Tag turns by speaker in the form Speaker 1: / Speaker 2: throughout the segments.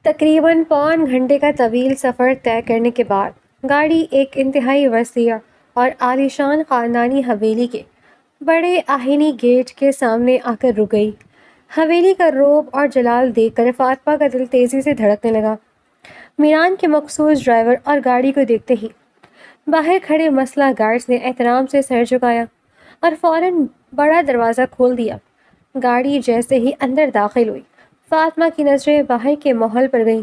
Speaker 1: تقریباً پون گھنٹے کا طویل سفر طے کرنے کے بعد گاڑی ایک انتہائی وسیع اور عالیشان خاندانی حویلی کے بڑے آہنی گیٹ کے سامنے آ کر رک گئی۔ حویلی کا روب اور جلال دیکھ کر فاطمہ کا دل تیزی سے دھڑکنے لگا۔ میران کے مخصوص ڈرائیور اور گاڑی کو دیکھتے ہی باہر کھڑے مسلح گارڈز نے احترام سے سر جھکایا اور فوراً بڑا دروازہ کھول دیا۔ گاڑی جیسے ہی اندر داخل ہوئی، فاطمہ کی نظریں باہر کے ماحول پر گئیں۔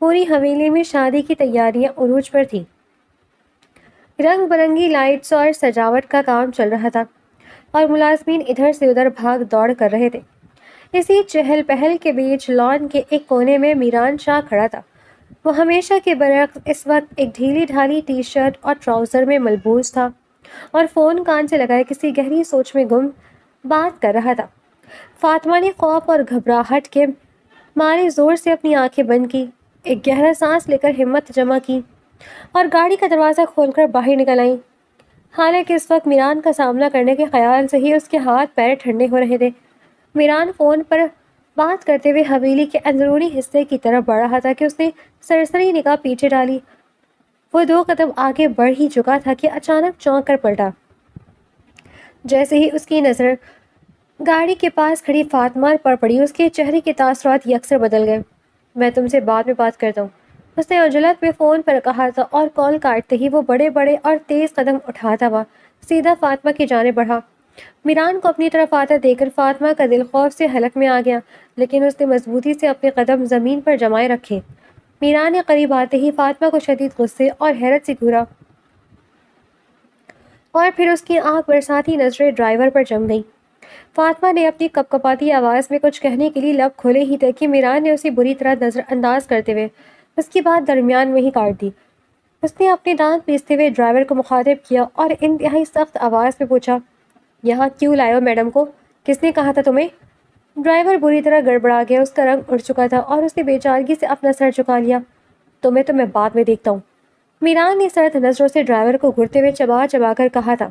Speaker 1: پوری حویلی میں شادی کی تیاریاں عروج پر تھیں۔ رنگ برنگی لائٹس اور سجاوٹ کا کام چل رہا تھا اور ملازمین ادھر سے ادھر بھاگ دوڑ کر رہے تھے۔ اسی چہل پہل کے بیچ لان کے ایک کونے میں میران شاہ کھڑا تھا۔ وہ ہمیشہ کے برعکس اس وقت ایک ڈھیلی ڈھالی ٹی شرٹ اور ٹراؤزر میں ملبوس تھا اور فون کان سے لگائے کسی گہری سوچ میں گم بات کر رہا تھا۔ فاطمہ نے خوف اور گھبراہٹ کے مارے زور سے اپنی آنکھیں بند کی، ایک گہرا سانس لے کر ہمت جمع کی اور گاڑی کا دروازہ کھول کر باہر نکل آئی۔ حالانکہ اس وقت میران کا سامنا کرنے کے خیال سے ہی اس کے ہاتھ پیر ٹھنڈے ہو رہے تھے۔ میران فون پر بات کرتے ہوئے حویلی کے اندرونی حصے کی طرف بڑھ رہا تھا کہ اس نے سرسری نگاہ پیچھے ڈالی۔ وہ 2 قدم آگے بڑھ ہی چکا تھا کہ اچانک چونک کر پلٹا۔ جیسے ہی اس کی نظر گاڑی کے پاس کھڑی فاطمہ پر پڑی، اس کے چہرے کے تاثرات یکسر بدل گئے۔ میں تم سے بعد میں بات کرتا ہوں، اس نے عجلت میں فون پر کہا تھا اور کال کاٹتے ہی وہ بڑے بڑے اور تیز قدم اٹھاتا ہوا سیدھا فاطمہ کی جانب بڑھا۔ میران کو اپنی طرف آتا دیکھ کر فاطمہ کا دل خوف سے حلق میں آ گیا، لیکن اس نے مضبوطی سے اپنے قدم زمین پر جمائے رکھے۔ میران نے قریب آتے ہی فاطمہ کو شدید غصے اور حیرت سے گھورا اور پھر اس کی آنکھ برساتی نظریں ڈرائیور پر جم گئیں۔ فاطمہ نے اپنی کپکپاتی آواز میں کچھ کہنے کے لیے لب کھولے ہی تھے کہ میران نے اسے بری طرح نظر انداز کرتے ہوئے اس کی بات درمیان میں ہی کاٹ دی۔ اس نے اپنے دانت پیستے ہوئے ڈرائیور کو مخاطب کیا اور انتہائی سخت آواز میں پوچھا، یہاں کیوں لائے ہو میڈم کو؟ کس نے کہا تھا تمہیں؟ ڈرائیور بری طرح گڑبڑا گیا، اس کا رنگ اڑ چکا تھا اور اس نے بے چارگی سے اپنا سر جھکا لیا۔ تمہیں تو میں بعد میں دیکھتا ہوں، میران نے سرد نظروں سے ڈرائیور کو گھورتے ہوئے چبا چبا کر کہا تھا،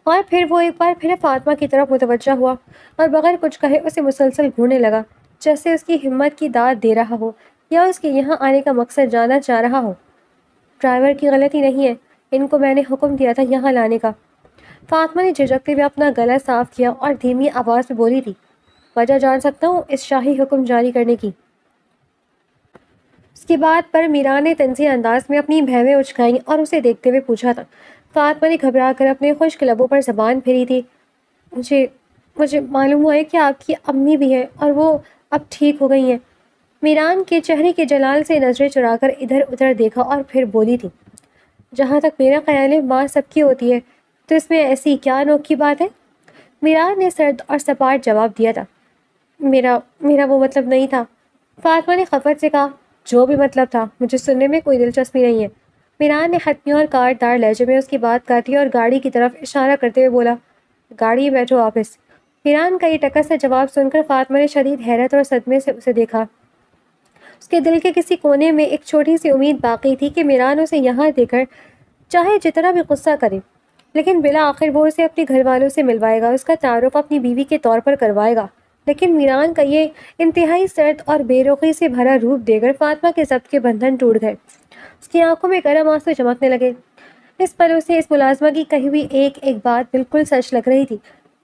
Speaker 1: اور پھر وہ ایک بار پھر فاطمہ کی طرف متوجہ ہوا اور بغیر کچھ کہے اسے مسلسل گھورنے لگا، جیسے اس کی ہمت کی داد دے رہا ہو یا اس کے یہاں آنے کا مقصد جانا چاہ رہا ہو۔ ڈرائیور کی غلطی نہیں ہے، ان کو میں نے حکم دیا تھا یہاں لانے کا۔ فاطمہ نے جھجکتے ہوئے اپنا گلا صاف کیا اور دھیمی آواز میں بولی تھی، وجہ جان سکتا ہوں اس شاہی حکم جاری کرنے کی؟ اس کی بات پر میران نے طنزی انداز میں اپنی بھویں اچکائیں اور اسے دیکھتے ہوئے پوچھا تھا۔ فاطمہ نے گھبرا کر اپنے خشک لبوں پر زبان پھیری تھی۔ مجھے معلوم ہوا ہے کہ آپ کی امی بھی ہیں اور وہ اب ٹھیک ہو گئی ہیں۔ میران کے چہرے کے جلال سے نظریں چرا کر ادھر ادھر دیکھا اور پھر بولی تھی، جہاں تک میرا خیال ہے ماں سب کی ہوتی ہے، تو اس میں ایسی کیا نوک کی بات ہے؟ میران نے سرد اور سپاٹ جواب دیا تھا، میرا وہ مطلب نہیں تھا۔ فاطمہ نے خفت سے کہا، جو بھی مطلب تھا مجھے سننے میں کوئی دلچسپی نہیں ہے۔ میران نے حتمی اور کاٹ دار لہجے میں اس کی بات کاٹی اور گاڑی کی طرف اشارہ کرتے ہوئے بولا، گاڑی میں بیٹھو واپس۔ میران کا یہ ٹکس سے جواب سن کر فاطمہ نے شدید حیرت اور صدمے سے اسے دیکھا۔ اس کے دل کے کسی کونے میں ایک چھوٹی سی امید باقی تھی کہ میران اسے یہاں دے کر چاہے جتنا بھی غصہ کرے، لیکن بالآخر وہ اسے اپنے گھر والوں سے ملوائے گا، اس کا تعارف اپنی بیوی کے طور پر کروائے گا۔ لیکن میران کا یہ انتہائی سرد اور بے رخی سے بھرا روپ دے کر فاطمہ کے ضبط کے بندھن ٹوٹ گئے۔ اس کی آنکھوں میں گرم آنسو چمکنے لگے۔ اس پل اسے اس ملازمہ کی کہی ہوئی ایک ایک بات بالکل سچ لگ رہی تھی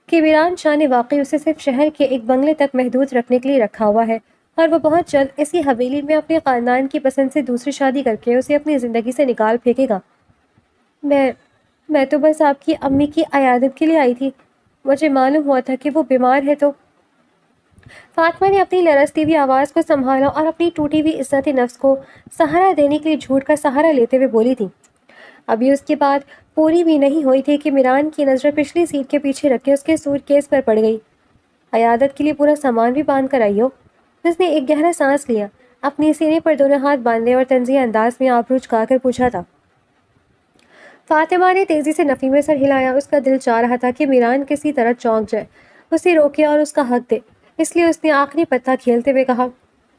Speaker 1: کہ میران شاہ نے واقعی اسے صرف شہر کے ایک بنگلے تک محدود رکھنے کے لیے رکھا ہوا ہے اور وہ بہت جلد اسی حویلی میں اپنے خاندان کی پسند سے دوسری شادی کر کے اسے اپنی زندگی سے نکال پھینکے گا۔ میں تو بس آپ کی امی کی عیادت کے لیے آئی تھی، مجھے معلوم ہوا تھا کہ وہ بیمار ہے تو۔ فاطمہ نے اپنی لرزتی ہوئی آواز کو سنبھالا اور اپنی ٹوٹی ہوئی عزت نفس کو سہارا دینے کے لیے جھوٹ کا سہارا لیتے ہوئے بولی تھی۔ ابھی اس کی بات پوری بھی نہیں ہوئی تھی کہ میران کی نظر پچھلی سیٹ کے پیچھے رکھ کے اس کے سوٹ کیس پر پڑ گئی۔ عیادت کے لیے پورا سامان بھی باندھ کر آئی ہو؟ اس نے ایک گہرا سانس لیا، اپنی سینے پر دونوں ہاتھ باندھے اور طنزیہ انداز میں آبرو جھکا کر پوچھا تھا۔ فاطمہ نے تیزی سے نفی میں سر ہلایا، اس کا دل چاہ رہا تھا کہ میران کسی طرح چونک جائے، اسے روکے اور اس کا حق دے، اس لیے اس نے آخری پتہ کھیلتے ہوئے کہا،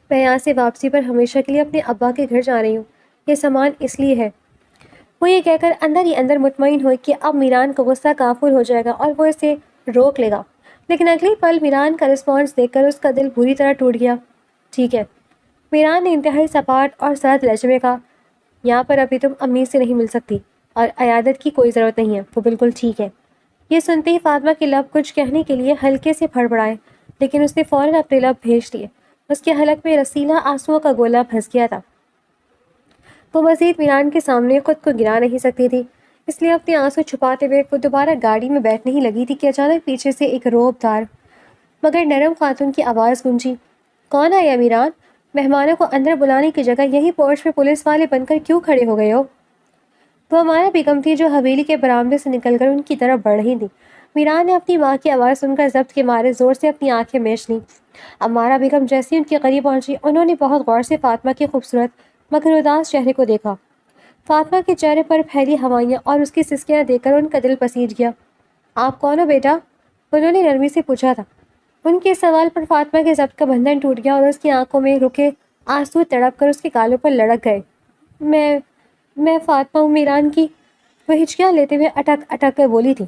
Speaker 1: میں یہاں سے واپسی پر ہمیشہ کے لیے اپنے ابا کے گھر جا رہی ہوں، یہ سامان اس لیے ہے۔ وہ یہ کہہ کر اندر ہی اندر مطمئن ہوئی کہ اب میران کا غصہ کافور ہو جائے گا اور وہ اسے روک لے گا، لیکن اگلی پل میران کا رسپانس دیکھ کر اس کا دل بری طرح ٹوٹ گیا۔ ٹھیک ہے، میران نے انتہائی سپاٹ اور سرد لہجے میں کہا، یہاں پر ابھی تم امی سے نہیں مل سکتی اور عیادت کی کوئی ضرورت نہیں ہے، وہ بالکل ٹھیک ہے۔ یہ سنتے ہی فاطمہ کے لب کچھ کہنے کے لیے ہلکے سے پھڑپڑائے، لیکن اس نے فوراً اپنے لب بھیج دیے۔ اس کے حلق میں رسیلا آنسوؤں کا گولا پھنس گیا تھا۔ وہ مزید میران کے سامنے خود کو گرا نہیں سکتی تھی، اس لیے اپنے آنسو چھپاتے ہوئے وہ دوبارہ گاڑی میں بیٹھنے ہی لگی تھی کہ اچانک پیچھے سے ایک روب دار مگر نرم خاتون کی آواز گونجی، کون آیا میران؟ مہمانوں کو اندر بلانے کی جگہ یہی پورچ میں پولیس والے بن کر کیوں کھڑے ہو گئے ہو؟ وہ ہمارا بیگم تھی جو حویلی کے برآمدے سے نکل کر ان کی طرف بڑھ رہی تھی۔ میران نے اپنی ماں کی آواز سن کر ضبط کے مارے زور سے اپنی آنکھیں میچ لیں۔ امارہ بیگم جیسے ان کے قریب پہنچی، انہوں نے بہت غور سے فاطمہ کے خوبصورت مگر اداس چہرے کو دیکھا۔ فاطمہ کے چہرے پر پھیلی ہوائیاں اور اس کی سسکیاں دیکھ کر ان کا دل پسیج گیا۔ آپ کون ہو بیٹا؟ انہوں نے نرمی سے پوچھا تھا۔ ان کے سوال پر فاطمہ کے ضبط کا بندھن ٹوٹ گیا اور اس کی آنکھوں میں رکے آنسو تڑپ کر اس کے گالوں پر لڑک گئے۔ میں فاطمہ ہوں میران کی، وہ ہچکیاں لیتے ہوئے اٹک اٹک کر بولی تھی۔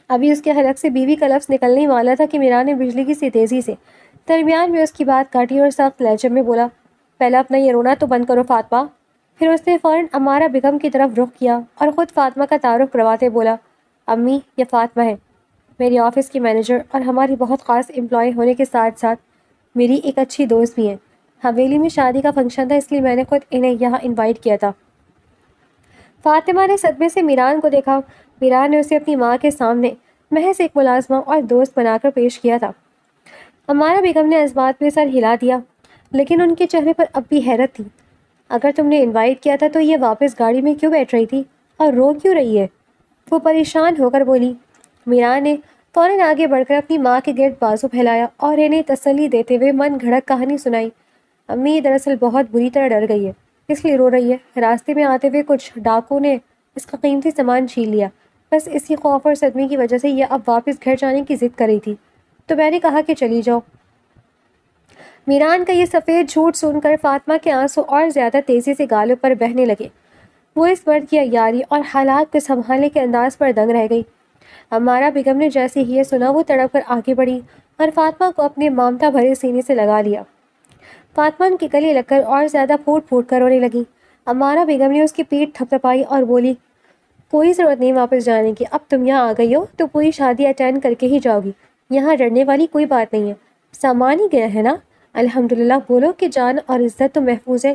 Speaker 1: ابھی اس کے حلق سے بیوی کا لفظ نکلنے ہی والا تھا کہ میران نے بجلی کی سی تیزی سے درمیان میں اس کی بات کاٹی اور سخت لہجے میں بولا، پہلے اپنا یہ رونا تو بند کرو فاطمہ۔ پھر اس نے فوراً امارہ بیگم کی طرف رخ کیا اور خود فاطمہ کا تعارف کرواتے بولا، امی یہ فاطمہ ہے، میری آفس کی مینیجر اور ہماری بہت خاص امپلائی ہونے کے ساتھ ساتھ میری ایک اچھی دوست بھی ہیں۔ حویلی میں شادی کا فنکشن تھا، اس لیے میں نے خود انہیں یہاں انوائٹ کیا تھا۔ فاطمہ نے صدمے سے میران کو دیکھا۔ میران نے اسے اپنی ماں کے سامنے محض ایک ملازمہ اور دوست بنا کر پیش کیا تھا۔ امارہ بیگم نے اس بات میں سر ہلا دیا، لیکن ان کے چہرے پر اب بھی حیرت تھی۔ اگر تم نے انوائٹ کیا تھا تو یہ واپس گاڑی میں کیوں بیٹھ رہی تھی اور رو کیوں رہی ہے؟ وہ پریشان ہو کر بولی۔ میران نے فوراً آگے بڑھ کر اپنی ماں کے گرد بازو پھیلایا اور انہیں تسلی دیتے ہوئے من گھڑت کہانی سنائی۔ امی دراصل بہت بری طرح ڈر گئی ہے، اس لیے رو رہی ہے۔ راستے میں آتے ہوئے کچھ ڈاکو نے اس کا قیمتی سامان چھین لیا، بس اسی خوف اور صدمے کی وجہ سے یہ اب واپس گھر جانے کی ضد کر رہی تھی، تو میں نے کہا کہ چلی جاؤ۔ میران کا یہ سفید جھوٹ سن کر فاطمہ کے آنسو اور زیادہ تیزی سے گالوں پر بہنے لگے۔ وہ اس مرد کی عیاری اور حالات کو سنبھالنے کے انداز پر دنگ رہ گئی۔ امارہ بیگم نے جیسے ہی یہ سنا وہ تڑپ کر آگے بڑھی اور فاطمہ کو اپنے مامتا بھرے سینے سے لگا لیا۔ فاطمہ ان کے گلے لگ کر اور زیادہ پھوٹ پھوٹ کر رونے لگی۔ امارہ بیگم نے اس کی پیٹھ تھپتھپائی اور بولی، کوئی ضرورت نہیں واپس جانے کی، اب تم یہاں آ گئی ہو تو پوری شادی اٹینڈ کر کے ہی جاؤ گی، یہاں ڈرنے والی کوئی بات نہیں ہے، سامان ہی گیا ہے نا، الحمدللہ بولو کہ جان اور عزت تو محفوظ ہے۔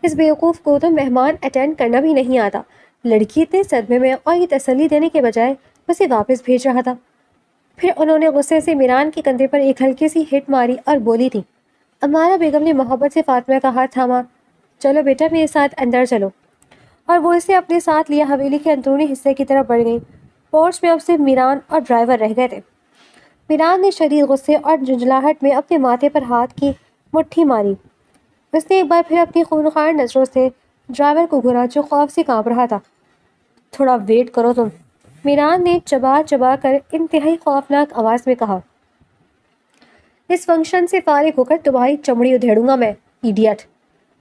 Speaker 1: اس بیوقوف کو تو مہمان اٹینڈ کرنا بھی نہیں آتا۔ لڑکی اتنے صدمے میں اور یہ تسلی دینے کے بجائے اسے واپس بھیج رہا تھا۔ پھر انہوں نے غصے سے میران کے کندھے پر ایک ہلکی سی ہٹ ماری اور بولی تھی۔ امارہ بیگم نے محبت سے فاطمہ کا ہاتھ تھاما، چلو بیٹا میرے ساتھ اندر چلو، اور وہ اسے اپنے ساتھ لیا حویلی کے اندرونی حصے کی طرف بڑھ گئی۔ پورچ میں اب صرف میران اور ڈرائیور رہ گئے تھے۔ میران نے شدید غصے اور جھنجھلاہٹ میں اپنے ماتھے پر ہاتھ کی مٹھی ماری۔ اس نے ایک بار پھر اپنی خونخوار نظروں سے ڈرائیور کو گھورا جو خوف سے کانپ رہا تھا۔ تھوڑا ویٹ کرو تم، میران نے چبا چبا کر انتہائی خوفناک آواز میں کہا۔ اس فنکشن سے فارغ ہو کر تمہاری چمڑی ادھیڑوں گا میں، ایڈیٹ۔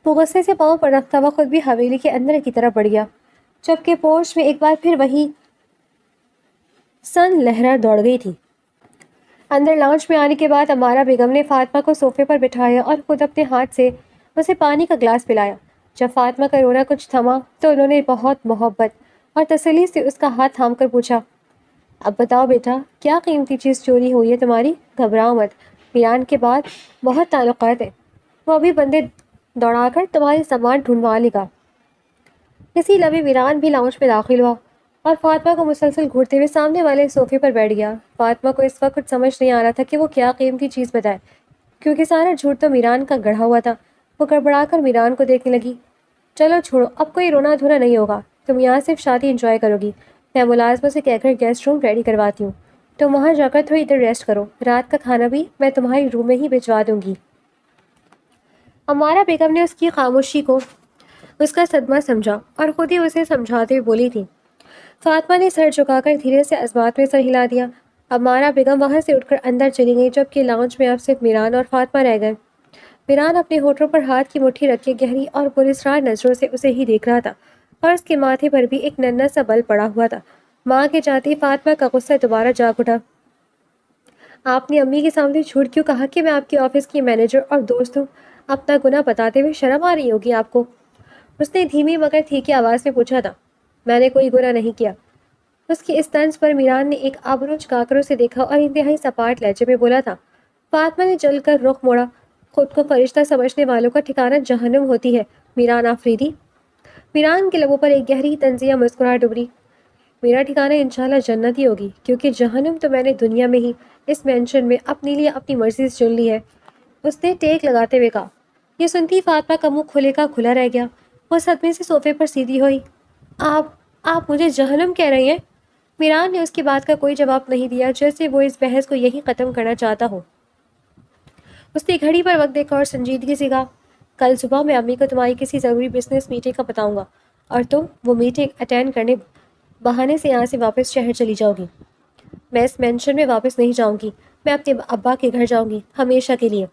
Speaker 1: وہ غصے سے پاؤں پر رکھتا ہوا خود بھی حویلی کے اندر کی طرف بڑھ گیا، جبکہ پورچ میں ایک بار پھر وہی سن لہرا دوڑ گئی تھی۔ اندر لاؤنج میں آنے کے بعد امارہ بیگم نے فاطمہ کو صوفے پر بٹھایا اور خود اپنے ہاتھ سے اسے پانی کا گلاس پلایا۔ جب فاطمہ کا رونا کچھ تھما تو انہوں نے بہت محبت اور تسلی سے اس کا ہاتھ تھام کر پوچھا، اب بتاؤ بیٹا کیا قیمتی چیز چوری ہوئی ہے تمہاری؟ گھبراؤ مت، میران کے بعد بہت تعلقات ہیں، وہ ابھی بندے دوڑا کر تمہارے سامان ڈھونڈوا لے گا۔ اسی لمحے میران بھی لاؤنج میں داخل ہوا اور فاطمہ کو مسلسل گھورتے ہوئے سامنے والے صوفے پر بیٹھ گیا۔ فاطمہ کو اس وقت کچھ سمجھ نہیں آ رہا تھا کہ وہ کیا قیمتی چیز بتائے، کیونکہ سارا جھوٹ تو میران کا گڑھا ہوا تھا۔ وہ گڑبڑا کر میران کو دیکھنے لگی، چلو چھوڑو، اب کوئی رونا دھونا نہیں ہوگا، تم یہاں صرف شادی انجوائے کرو گی، میں ملازموں سے کہہ کر گیسٹ روم ریڈی کرواتی ہوں، تم وہاں جا کر تھوڑی دیر ریسٹ کرو، رات کا کھانا بھی میں تمہاری روم میں ہی بھجوا دوں گی۔ امارہ بیگم نے اس کی خاموشی کو اس کا صدمہ سمجھا اور خود ہی اسے سمجھاتے ہوئے بولی تھی۔ فاطمہ نے سر جھکا کر دھیرے سے اسبات میں سر ہلا دیا۔ امارہ بیگم وہاں سے اٹھ کر اندر چلی گئی، جبکہ لاؤنج میں اب صرف میران اور فاطمہ رہ گئے۔ میران اپنے ہونٹوں پر ہاتھ کی مٹھی رکھ کے گہری اور پراسرار نظروں سے اسے ہی دیکھ رہا تھا اور اس کے ماتھے پر بھی ایک ننھا سا بل پڑا ہوا تھا۔ ماں کے جاتے ہی فاطمہ کا غصہ دوبارہ جاگ اٹھا۔ آپ نے امی کے سامنے جھوٹ کیوں کہا کہ میں آپ کے آفس کی مینیجر اور دوست ہوں؟ اپنا گناہ بتاتے ہوئے شرم آ رہی ہوگی آپ کو؟ اس نے دھیمی مگر ٹھیکی آواز میں پوچھا تھا۔ میں نے کوئی گناہ نہیں کیا۔ اس کی اس طنز پر میران نے ایک آبرو چکا کر اسے دیکھا اور انتہائی سپاٹ لہجے میں بولا تھا۔ فاطمہ نے جل کر رخ موڑا۔ خود کو فرشتہ سمجھنے والوں کا ٹھکانہ جہنم ہوتی ہے میران آفریدی۔ میران کے لبوں پر ایک گہری طنزیہ مسکراہٹ ابھری۔ میرا ٹھکانہ انشاءاللہ جنت ہی ہوگی، کیونکہ جہنم تو میں نے دنیا میں ہی اس مینشن میں اپنے لیے اپنی مرضی سے چن لی ہے، اس نے ٹیک لگاتے ہوئے کہا۔ یہ سنتی فاطمہ کا منہ کھلے کا کھلا رہ گیا۔ وہ صدمے سے صوفے پر سیدھی ہوئی۔ آپ آپ مجھے جہنم کہہ رہی ہیں؟ میران نے اس کی بات کا کوئی جواب نہیں دیا، جیسے وہ اس بحث کو یہی ختم کرنا چاہتا ہو۔ اس نے گھڑی پر وقت دیکھا اور سنجیدگی سے کہا، کل صبح میں امی کو تمہاری کسی ضروری بزنس میٹنگ کا بتاؤں گا اور تم وہ میٹنگ اٹینڈ کرنے بہانے سے یہاں سے واپس شہر چلی جاؤ گی۔ میں اس مینشن میں واپس نہیں جاؤں گی، میں اپنے ابا کے گھر جاؤں گی، ہمیشہ کے لیے۔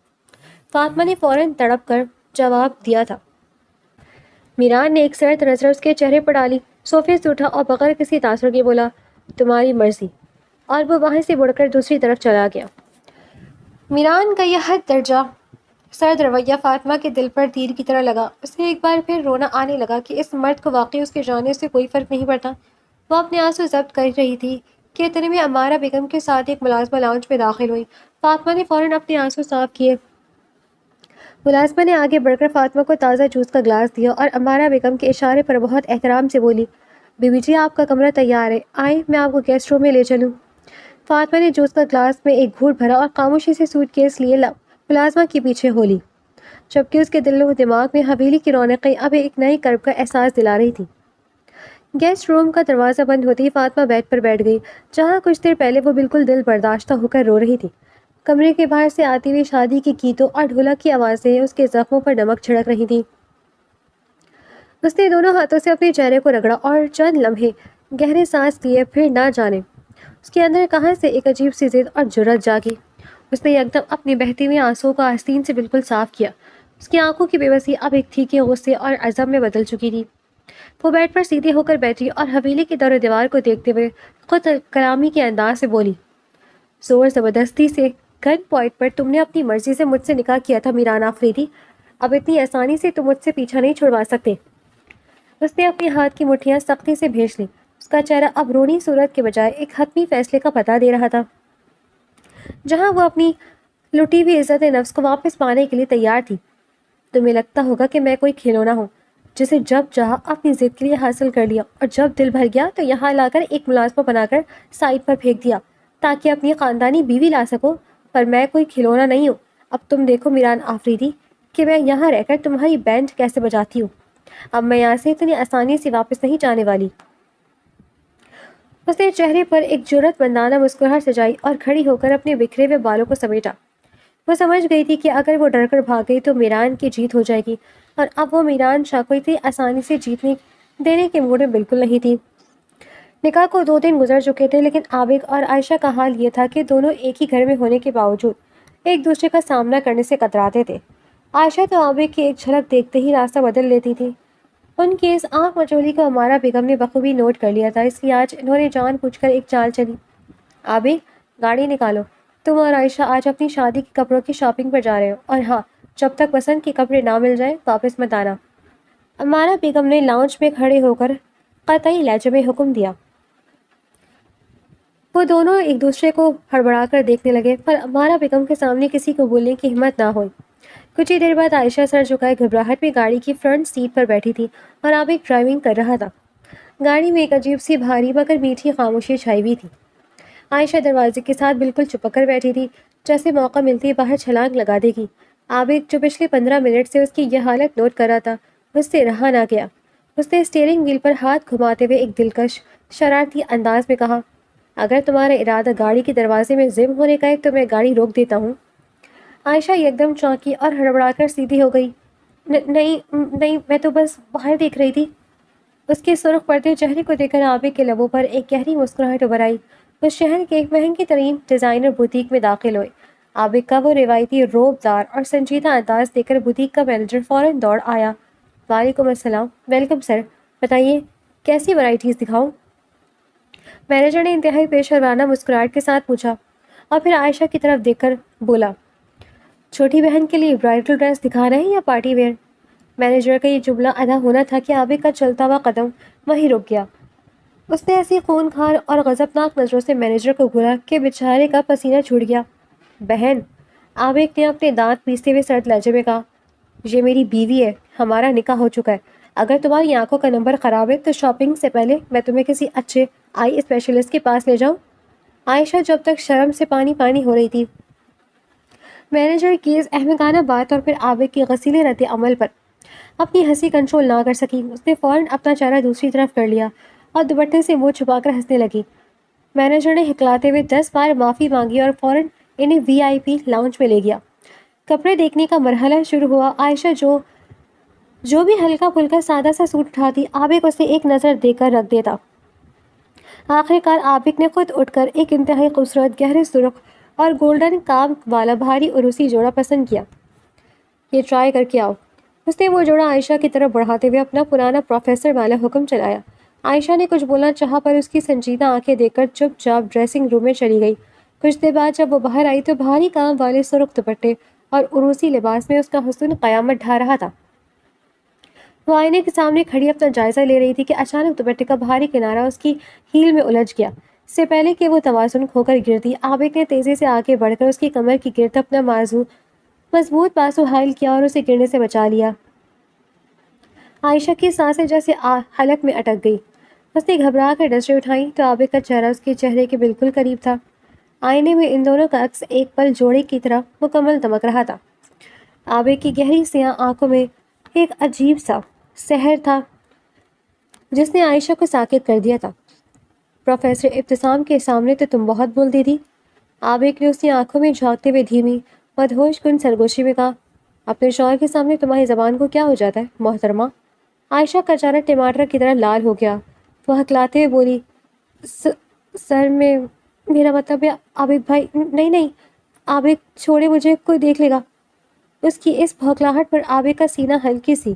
Speaker 1: فاطمہ نے فوراً تڑپ کر جواب دیا تھا۔ میران نے ایک سرد نظر اس کے چہرے پر ڈالی، صوفے سے اٹھا اور بغیر کسی تاثر کے بولا، تمہاری مرضی، اور وہ وہاں سے مڑ کر دوسری طرف چلا گیا۔ میران کا یہ حد درجہ سرد رویہ فاطمہ کے دل پر تیر کی طرح لگا۔ اسے ایک بار پھر رونا آنے لگا کہ اس مرد کو واقعی اس کے جانے سے کوئی فرق نہیں پڑتا۔ وہ اپنے آنسو ضبط کر رہی تھی کہ اتنے میں امارہ بیگم کے ساتھ ایک ملازمہ لاؤنج میں داخل ہوئی۔ فاطمہ نے فوراً اپنے آنسو صاف کیے۔ ملازمہ نے آگے بڑھ کر فاطمہ کو تازہ جوس کا گلاس دیا اور امارہ بیگم کے اشارے پر بہت احترام سے بولی، بی بی جی آپ کا کمرہ تیار ہے، آئیں میں آپ کو گیسٹ روم میں لے چلوں۔ فاطمہ نے جوس کا گلاس میں ایک گھونٹ بھرا اور خاموشی سے سوٹ کیس لیے ملازمہ کے پیچھے ہو لی، جبکہ اس کے دل و دماغ میں حویلی کی رونقیں اب ایک نئی کرب کا احساس دلا رہی تھی۔ گیسٹ روم کا دروازہ بند ہوتے ہی فاطمہ بیڈ پر بیٹھ گئی، جہاں کچھ دیر پہلے وہ بالکل دل برداشتہ ہو کر رو رہی تھی۔ کمرے کے باہر سے آتی ہوئی شادی کے گیتوں اور ڈھولک کی آوازیں اس کے زخموں پر نمک چھڑک رہی تھیں۔ اس نے دونوں ہاتھوں سے اپنے چہرے کو رگڑا اور چند لمحے گہرے سانس لیے، پھر نہ جانے اس کے اندر کہاں سے ایک عجیب سی ضد اور جرأت جاگی۔ اس نے یکدم اپنے بہتے ہوئے آنسوؤں کو آستین سے بالکل صاف کیا۔ اس کی آنکھوں کی بے بسی اب ایک تھیکے غصے اور عزم میں بدل چکی تھی۔ وہ بیڈ پر سیدھی ہو کر بیٹھی اور حویلی کی در و دیوار کو دیکھتے ہوئے خود کلامی کے انداز سے بولی، زور زبردستی سے گن پوائنٹ پر تم نے اپنی مرضی سے مجھ سے نکاح کیا تھا میران آفریدی، اب اتنی آسانی سے تم مجھ سے پیچھا نہیں چھڑوا سکتے۔ اس نے اپنے ہاتھ کی مٹھیاں سختی سے بھیج لیں۔ اس کا چہرہ اب رونی صورت کے بجائے ایک حتمی فیصلے کا پتہ دے رہا تھا، جہاں وہ اپنی لٹی ہوئی عزت نفس کو واپس پانے کے لیے تیار تھی۔ تمہیں لگتا ہوگا کہ میں کوئی کھلونا ہوں جسے جب چاہا اپنی ضد کے لیے حاصل کر لیا اور جب دل بھر گیا تو یہاں لا کر ایک ملازمہ بنا کر سائڈ پر پھینک دیا تاکہ اپنی خاندانی بیوی لا سکو، پر میں کوئی کھلونا نہیں ہوں۔ اب تم دیکھو میران آفریدی کہ میں یہاں رہ کر تمہاری بینڈ کیسے بجاتی ہوں۔ اب میں یہاں سے اتنی آسانی سے واپس نہیں جانے والی۔ اس نے چہرے پر ایک جرأت مندانہ مسکراہٹ سجائی اور کھڑی ہو کر اپنے بکھرے ہوئے بالوں کو سمیٹا۔ وہ سمجھ گئی تھی کہ اگر وہ ڈر کر بھاگ گئی تو میران کی جیت ہو جائے گی، اور اب وہ میران شاہ کو اتنی آسانی سے جیتنے دینے کے موڈ میں بالکل نہیں تھی۔ نکاح کو 2 دن گزر چکے تھے، لیکن عابد اور عائشہ کا حال یہ تھا کہ دونوں ایک ہی گھر میں ہونے کے باوجود ایک دوسرے کا سامنا کرنے سے کتراتے تھے۔ عائشہ تو عابد کی ایک جھلک دیکھتے ہی راستہ بدل لیتی تھی۔ ان کی اس آنکھ مچولی کو امارہ بیگم نے بخوبی نوٹ کر لیا تھا، اس لیے آج انہوں نے جان بوجھ کر ایک چال چلی۔ عابد، گاڑی نکالو، تم اور عائشہ آج اپنی شادی کے کپڑوں کی شاپنگ پر جا رہے ہو، اور ہاں، جب تک پسند کے کپڑے نہ مل جائیں واپس مت آنا۔ امارہ بیگم نے لاؤنج میں کھڑے ہو کر قطعی لہجے میں حکم دیا۔ وہ دونوں ایک دوسرے کو ہڑبڑا کر دیکھنے لگے، پر امارہ بیگم کے سامنے کسی کو بولنے کی ہمت نہ ہوئی۔ کچھ ہی دیر بعد عائشہ سر جھکائے گھبراہٹ میں گاڑی کی فرنٹ سیٹ پر بیٹھی تھی اور عابد ڈرائیونگ کر رہا تھا۔ گاڑی میں ایک عجیب سی بھاری مگر میٹھی خاموشی چھائی ہوئی تھی۔ عائشہ دروازے کے ساتھ بالکل چپک کر بیٹھی تھی، جیسے موقع ملتے ہی باہر چھلانگ لگا دے گی۔ عابد، جو پچھلے 15 منٹ سے اس کی یہ حالت نوٹ کر رہا تھا، اس سے رہا نہ گیا۔ اس نے اسٹیئرنگ وہیل پر ہاتھ گھماتے ہوئے ایک دلکش شرارتی انداز میں کہا، اگر تمہارا ارادہ گاڑی کے دروازے میں ضم ہونے کا ہے تو میں گاڑی روک دیتا ہوں۔ عائشہ یکدم چونکی اور ہڑبڑا کر سیدھی ہو گئی۔ نہیں، میں تو بس باہر دیکھ رہی تھی۔ اس کے سرخ پڑتے چہرے کو دیکھ کر عابد کے لبوں پر ایک گہری مسکراہٹ ابھر آئی۔ اس شہر کے ایک مہنگی ترین ڈیزائنر بوتیک میں داخل ہوئے۔ عابد کا وہ روایتی روب دار اور سنجیدہ انداز دیکھ کر بوتیک کا مینیجر فوراً دوڑ آیا۔ وعلیکم السلام، ویلکم سر، بتائیے کیسی ورائٹیز دکھاؤں؟ مینیجر نے انتہائی پیش ورانہ مسکراہٹ کے ساتھ پوچھا۔ اور پھر عائشہ کی طرف دیکھ کر بولا، چھوٹی بہن کے لیے برائڈل ڈریس دکھانا ہے یا پارٹی ویئر؟ مینیجر کا یہ جملہ ادا ہونا تھا کہ عابد کا چلتا ہوا قدم وہیں رک گیا۔ اس نے ایسی خون خار اور غضبناک نظروں سے مینیجر کو گھورا کہ بیچارے کا پسینہ چھوٹ گیا۔ بہن، عابد نے اپنے دانت پیستے ہوئے سرد لہجے میں کہا، یہ میری بیوی ہے، ہمارا نکاح ہو چکا ہے۔ اگر تمہاری آنکھوں کا نمبر خراب ہے تو شاپنگ سے پہلے میں تمہیں کسی اچھے آئی اسپیشلسٹ کے پاس لے جاؤں؟ عائشہ جب تک شرم سے پانی پانی ہو رہی تھی، مینیجر کی اس احمقانہ بات اور پھر عابد کی غسیلے رد عمل پر اپنی ہنسی کنٹرول نہ کر سکی۔ اس نے فوراً اپنا چہرہ دوسری طرف کر لیا اور دوپٹے سے منہ چھپا کر ہنسنے لگی۔ مینیجر نے ہکلاتے ہوئے 10 بار معافی مانگی اور فوراً انہیں VIP لاؤنج میں لے گیا۔ کپڑے دیکھنے کا مرحلہ شروع ہوا۔ عائشہ جو بھی ہلکا پھلکا سادہ سا سوٹ اٹھاتی، عابد اسے ایک نظر دے کر رکھ دیتا۔ آخر کار عابد نے خود اٹھ کر ایک انتہائی خوبصورت گہرے سرخ اور گولڈن کام والا بھاری عروسی جوڑا پسند کیا۔ یہ ٹرائی کر کے آؤ۔ اس نے وہ جوڑا عائشہ کی طرف بڑھاتے ہوئے اپنا پرانا پروفیسر والا حکم چلایا۔ عائشہ نے کچھ بولنا چاہا پر اس کی سنجیدہ آنکھیں دیکھ کر چپ چاپ ڈریسنگ روم میں چلی گئی۔ کچھ دیر بعد جب وہ باہر آئی تو بھاری کام والے سرخ دوپٹے اور عروسی لباس میں اس کا حسن قیامت ڈھا رہا تھا۔ وہ آئینے کے سامنے کھڑی اپنا جائزہ لے رہی تھی کہ اچانک دوپٹے کا بھاری کنارہ اس کی ہیل میں الجھ گیا۔ اس سے پہلے کہ وہ توازن کھو کر گرتی، عابد نے تیزی سے آگے بڑھ کر اس کی کمر کی گرد اپنا مضبوط بازو حائل کیا اور اسے گرنے سے بچا لیا۔ عائشہ کی سانسیں جیسے حلق میں اٹک گئی۔ اس نے گھبرا کر نظریں اٹھائیں تو عابد کا چہرہ اس کے چہرے کے بالکل قریب تھا۔ آئینے میں ان دونوں کا عکس ایک پل جوڑے کی طرح مکمل دمک رہا تھا۔ عابد کی گہری سیاہ آنکھوں میں ایک عجیب سا سحر تھا جس نے عائشہ کو ساکت کر دیا تھا۔ پروفیسر ابتسام کے سامنے تو تم بہت بولتی تھی، عابد نے اس کی آنکھوں میں جھانکتے ہوئے دھیمی مدہوش کن سرگوشی میں کہا۔ اپنے شوہر کے سامنے تمہاری زبان کو کیا ہو جاتا ہے محترمہ؟ عائشہ کا چہرہ ٹماٹر کی طرح لال ہو گیا۔ وہ ہکلاتے ہوئے بولی، سر میں میرا مطلب ہے عابد بھائی، نہیں عابد چھوڑے، مجھے کوئی دیکھ لے گا۔ اس کی اس بھوکلاہٹ پر عابد کا سینہ ہلکی سی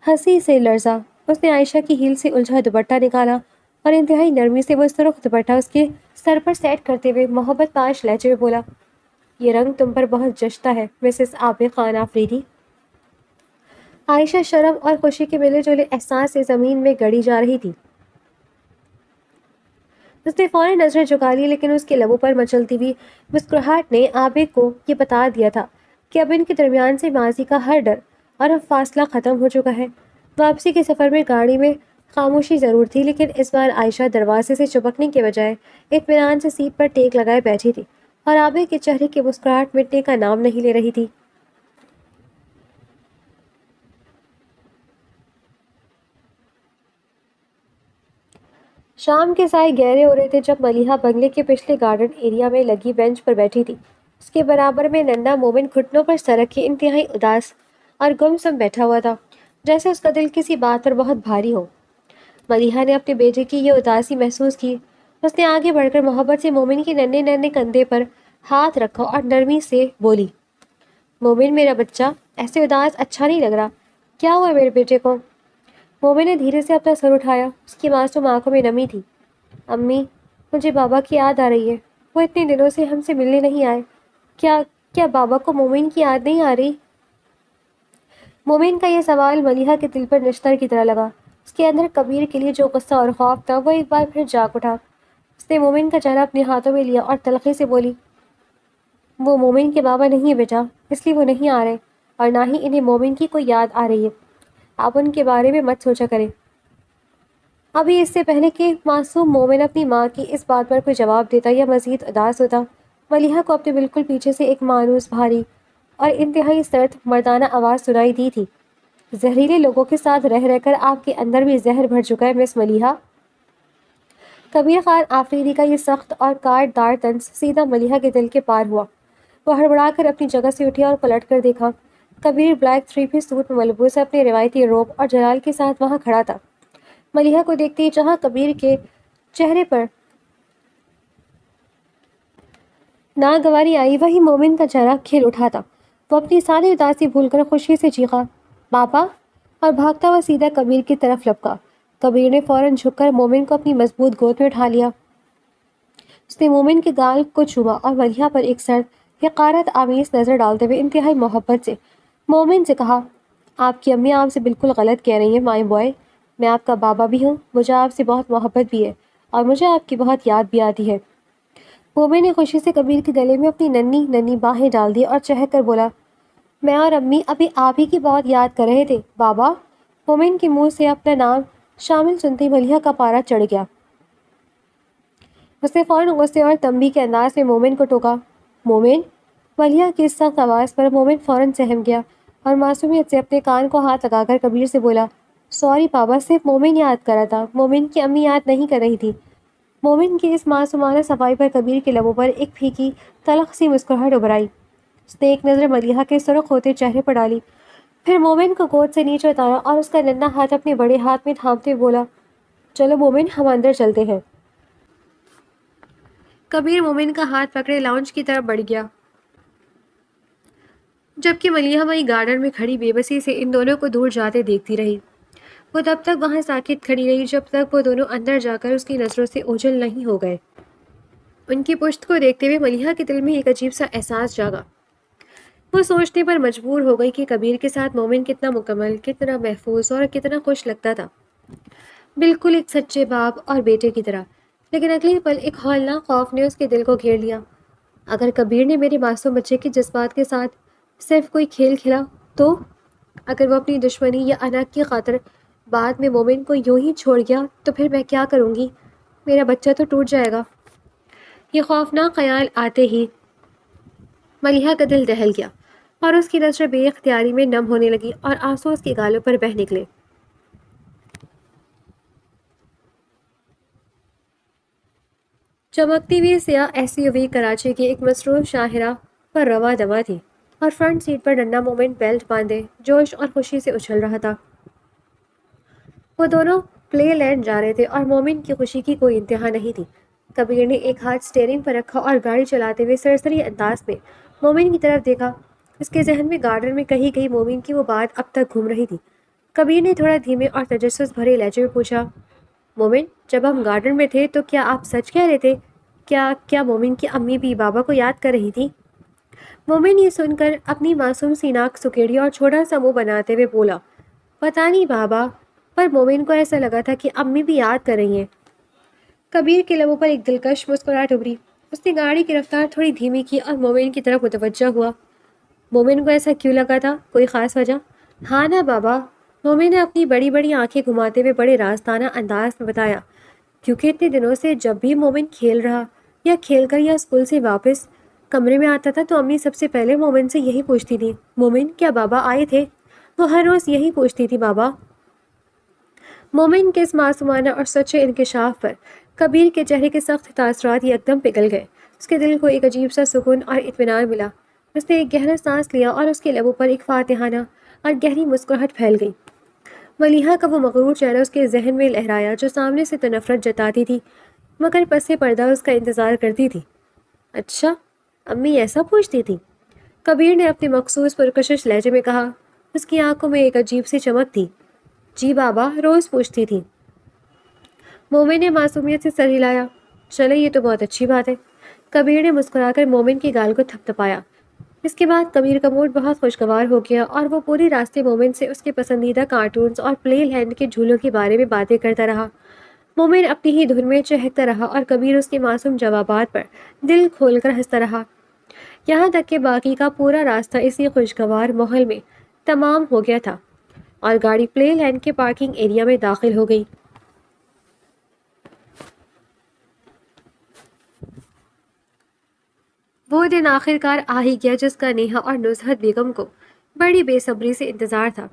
Speaker 1: ہنسی سے لرزا۔ اس نے عائشہ کی ہیل سے الجھا دوپٹہ نکالا اور انتہائی نرمی سے وہ سرخ دوپٹہ اس کے سر پر سیٹ کرتے ہوئے محبت پاش لہجے میں بولا، یہ رنگ تم پر بہت جچتا ہے مسز عابد خان آفریدی۔ عائشہ شرم اور خوشی کے ملے جلے احساس سے زمین میں گڑی جا رہی تھی۔ اس نے فوراً نظریں جھکا لی، لیکن اس کے لبوں پر مچلتی ہوئی مسکراہٹ نے عابد کو یہ بتا دیا تھا کہ اب ان کے درمیان سے ماضی کا ہر ڈر اور اب فاصلہ ختم ہو چکا ہے۔ واپسی کے سفر میں گاڑی میں خاموشی ضرور تھی، لیکن اس بار عائشہ دروازے سے چپکنے کے بجائے اطمینان سے سیٹ پر ٹیک لگائے بیٹھی تھی اور عابد کے چہرے کی مسکراہٹ مٹنے کا نام نہیں لے رہی تھی۔ شام کے سائے گہرے ہو رہے تھے جب ملیحہ بنگلے کے پچھلے گارڈن ایریا میں لگی بینچ پر بیٹھی تھی۔ اس کے برابر میں ننھا مومن گھٹنوں پر سر رکھے انتہائی اداس اور گمسم بیٹھا ہوا تھا، جیسے اس کا دل کسی بات پر بہت بھاری ہو۔ ملیحہ نے اپنے بیٹے کی یہ اداسی محسوس کی۔ اس نے آگے بڑھ کر محبت سے مومن کے ننھے ننھے کندھے پر ہاتھ رکھا اور نرمی سے بولی، مومن میرا بچہ، ایسے اداس اچھا نہیں لگ رہا، کیا ہوا میرے بیٹے کو؟ مومن نے دھیرے سے اپنا سر اٹھایا۔ اس کی معصوم آنکھوں میں نمی تھی۔ امی، مجھے بابا کی یاد آ رہی ہے، وہ اتنے دنوں سے ہم سے ملنے نہیں آئے۔ کیا بابا کو مومن کی یاد نہیں آ رہی؟ مومن کا یہ سوال ملیحہ کے دل پر نشتر کی طرح لگا۔ اس کے اندر کبیر کے لیے جو غصہ اور خوف تھا وہ ایک بار پھر جاگ اٹھا۔ اس نے مومن کا چہرہ اپنے ہاتھوں میں لیا اور تلخی سے بولی، وہ مومن کے بابا نہیں ہے بیٹا، اس لیے وہ نہیں آ رہے، اور نہ ہی انہیں مومن کی کوئی یاد آ رہی ہے۔ آپ ان کے بارے میں مت سوچا کریں۔ ابھی اس سے پہلے کہ معصوم مومن اپنی ماں کی اس بات پر کوئی جواب دیتا یا مزید اداس ہوتا، ملیحہ کو اپنے بالکل پیچھے سے ایک مانوس بھاری اور انتہائی سرد مردانہ آواز سنائی دی تھی، زہریلے لوگوں کے ساتھ رہ رہ کر آپ کے اندر بھی زہر بھر چکا ہے مس ملیحہ۔ کبیر خان آفریدی کا یہ سخت اور کاٹ دار طنز سیدھا ملیحہ کے دل کے پار ہوا۔ وہ ہڑبڑا کر اپنی جگہ سے اٹھی اور پلٹ کر دیکھا۔ کبیر بلیک 3 پیس سوٹ میں ملبوس اپنے روایتی روب اور جلال کے ساتھ وہاں کھڑا تھا۔ ملیحہ کو دیکھتے ہی جہاں کبیر کے چہرے پر ناگواری آئی، وہی مومن کا چہرہ کھل اٹھا تھا۔ وہ اپنی ساری اداسی بھول کر خوشی سے چیخا، پاپا، اور بھاگتا ہوا سیدھا کبیر کی طرف لپکا۔ کبیر نے فوراً جھک کر مومن کو اپنی مضبوط گود میں اٹھا لیا۔ اس نے مومن کے گال کو چوما اور ملیحہ پر ایک سرد حقارت آمیز نظر ڈالتے ہوئے انتہائی محبت سے مومن سے کہا، آپ کی امی آپ سے بالکل غلط کہہ رہی ہیں مائی بوائے، میں آپ کا بابا بھی ہوں، مجھے آپ سے بہت محبت بھی ہے اور مجھے آپ کی بہت یاد بھی آتی ہے۔ مومن نے خوشی سے کبیر کے گلے میں اپنی ننھی ننھی باہیں ڈال دی اور چہک کر بولا، میں اور امی ابھی آپ ہی کی بہت یاد کر رہے تھے بابا۔ مومن کے منہ سے اپنا نام شامل سنتے ہی ملیحہ کا پارا چڑھ گیا۔ اس نے فوراً غصے اور تنبیہ کے انداز میں مومن کو ٹوکا، مومن۔ ملیحہ کی اس سخت آواز پر مومن فوراً سہم گیا اور معصومیت سے اپنے کان کو ہاتھ لگا کر کبیر سے بولا، سوری بابا، صرف مومن یاد کر رہا تھا، مومن کی امی یاد نہیں کر رہی تھی۔ مومن کی اس معصومانہ صفائی پر کبیر کے لبوں پر ایک پھیکی تلخ سی مسکراہٹ ابھر آئی۔ اس نے ایک نظر ملیحہ کے سرخ ہوتے چہرے پر ڈالی، پھر مومن کو گود سے نیچے اتارا اور اس کا ننھا ہاتھ اپنے بڑے ہاتھ میں تھامتے ہوئے بولا، چلو مومن، ہم اندر چلتے ہیں۔ کبیر مومن کا ہاتھ پکڑے لاؤنج کی طرف بڑھ گیا، جبکہ ملیحہ وہیں گارڈن میں کھڑی بے بسی سے ان دونوں کو دور جاتے دیکھتی رہی۔ وہ تب تک وہاں ساکت کھڑی رہی جب تک وہ دونوں اندر جا کر اس کی نظروں سے اوجھل نہیں ہو گئے۔ ان کی پشت کو دیکھتے ہوئے ملیحہ کے دل میں ایک عجیب سا احساس جاگا۔ وہ سوچنے پر مجبور ہو گئی کہ کبیر کے ساتھ مومن کتنا مکمل، کتنا محفوظ اور کتنا خوش لگتا تھا، بالکل ایک سچے باپ اور بیٹے کی طرح۔ لیکن اگلے پل ایک ہولناک خوف نے اس کے دل کو گھیر لیا۔ اگر کبیر نے میرے معصوم بچے کے جذبات کے ساتھ صرف کوئی کھیل کھیلا تو، اگر وہ اپنی دشمنی یا اناق کی خاطر بعد میں مومن کو یوں ہی چھوڑ گیا تو پھر میں کیا کروں گی؟ میرا بچہ تو ٹوٹ جائے گا۔ یہ خوفناک خیال آتے ہی ملیحہ کا دل دہل گیا اور اس کی نظریں بے اختیاری میں نم ہونے لگی اور آنسو اس کے گالوں پر بہہ نکلے۔ چمکتی ہوئی سیاہ ایس یو وی کراچی کی ایک مصروف شاہراہ پر رواں دواں تھی اور فرنٹ سیٹ پر ننھا مومن بیلٹ باندھے جوش اور خوشی سے اچھل رہا تھا۔ وہ دونوں پلے لینڈ جا رہے تھے اور مومن کی خوشی کی کوئی انتہا نہیں تھی۔ کبیر نے ایک ہاتھ اسٹیئرنگ پر رکھا اور گاڑی چلاتے ہوئے سرسری انداز میں مومن کی طرف دیکھا۔ اس کے ذہن میں گارڈن میں کہی گئی مومن کی وہ بات اب تک گھوم رہی تھی۔ کبیر نے تھوڑا دھیمے اور تجسس بھرے لہجے میں پوچھا، مومن، جب ہم گارڈن میں تھے تو کیا آپ سچ کہہ رہے تھے؟ کیا مومن کی امی بھی بابا کو یاد کر رہی تھی؟ مومن یہ سن کر اپنی معصوم سی ناک سکیڑی اور چھوٹا سا منہ بناتے ہوئے بولا، پتہ نہیں بابا، پر مومن کو ایسا لگا تھا کہ امی بھی یاد کر رہی ہیں۔ کبیر کے لبوں پر ایک دلکش مسکراہٹ ابھری۔ اس نے گاڑی کی رفتار تھوڑی دھیمی کی اور مومن کی طرف متوجہ ہوا۔ مومن کو ایسا کیوں لگا تھا؟ کوئی خاص وجہ؟ ہاں نا بابا، مومن نے اپنی بڑی بڑی آنکھیں گھماتے ہوئے بڑے رازدانہ انداز میں بتایا، کیونکہ اتنے دنوں سے جب بھی مومن کھیل رہا یا کھیل کر یا اسکول سے واپس کمرے میں آتا تھا تو امی سب سے پہلے مومن سے یہی پوچھتی تھی، مومن کیا بابا آئے تھے؟ وہ ہر روز یہی پوچھتی تھی بابا۔ مومن کے اس معصومانہ اور سچے انکشاف پر کبیر کے چہرے کے سخت تاثرات یکدم پگھل گئے۔ اس کے دل کو ایک عجیب سا سکون اور اطمینان ملا۔ اس نے ایک گہرا سانس لیا اور اس کے لبوں پر ایک فاتحانہ اور گہری مسکراہٹ پھیل گئی۔ ملیحہ کا وہ مغرور چہرہ اس کے ذہن میں لہرایا جو سامنے سے تو نفرت جتاتی تھی مگر پس پردہ اس کا انتظار کرتی تھی۔ اچھا، امی ایسا پوچھتی تھی؟ کبیر نے اپنے مخصوص پرکشش لہجے میں کہا۔ اس کی آنکھوں میں ایک عجیب سی چمک تھی۔ جی بابا، روز پوچھتی تھی۔ مومن نے معصومیت سے سر ہلایا۔ چلے، یہ تو بہت اچھی بات ہے۔ کبیر نے مسکرا کر مومن کے گال کو تھپ تھپایا۔ اس کے بعد کبیر کا موڈ بہت خوشگوار ہو گیا اور وہ پوری راستے مومن سے اس کے پسندیدہ کارٹونز اور پلے لینڈ کے جھولوں کے بارے میں باتیں کرتا رہا۔ مومن اپنی ہی دھن میں چہکتا رہا اور کبیر اس کے معصوم جوابات پر دل کھول کر ہنستا رہا، یہاں تک کہ باقی کا پورا راستہ اسی خوشگوار ماحول میں تمام ہو گیا تھا اور گاڑی پلے لینڈ کے پارکنگ ایریا میں داخل ہو گئی۔ وہ دن آخر کار آ ہی گیا جس کا نیہا اور نزہت بیگم کو بڑی بے صبری سے انتظار تھا۔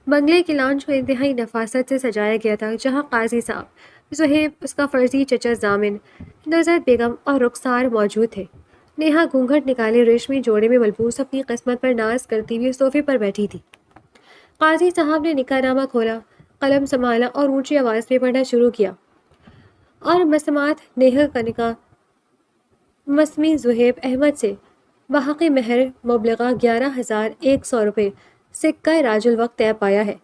Speaker 1: بنگلے کے لانچ کو انتہائی نفاست سے سجایا گیا تھا، جہاں قاضی صاحب، زہیب، اس کا فرضی چچا ضامن، نزہت بیگم اور رخسار موجود تھے۔ نیہا گھونگھٹ نکالے ریشمی جوڑے میں ملبوس اپنی قسمت پر ناز کرتی ہوئی صوفے پر بیٹھی تھی۔ قاضی صاحب نے نکاح نامہ کھولا، قلم سنبھالا اور اونچی آواز میں پڑھنا شروع کیا، اور مسمات نیہا کا نکاح مسمی زہیب احمد سے بحق مہر مبلغہ 11,100 روپے سکہ راج الوقت طے پایا ہے۔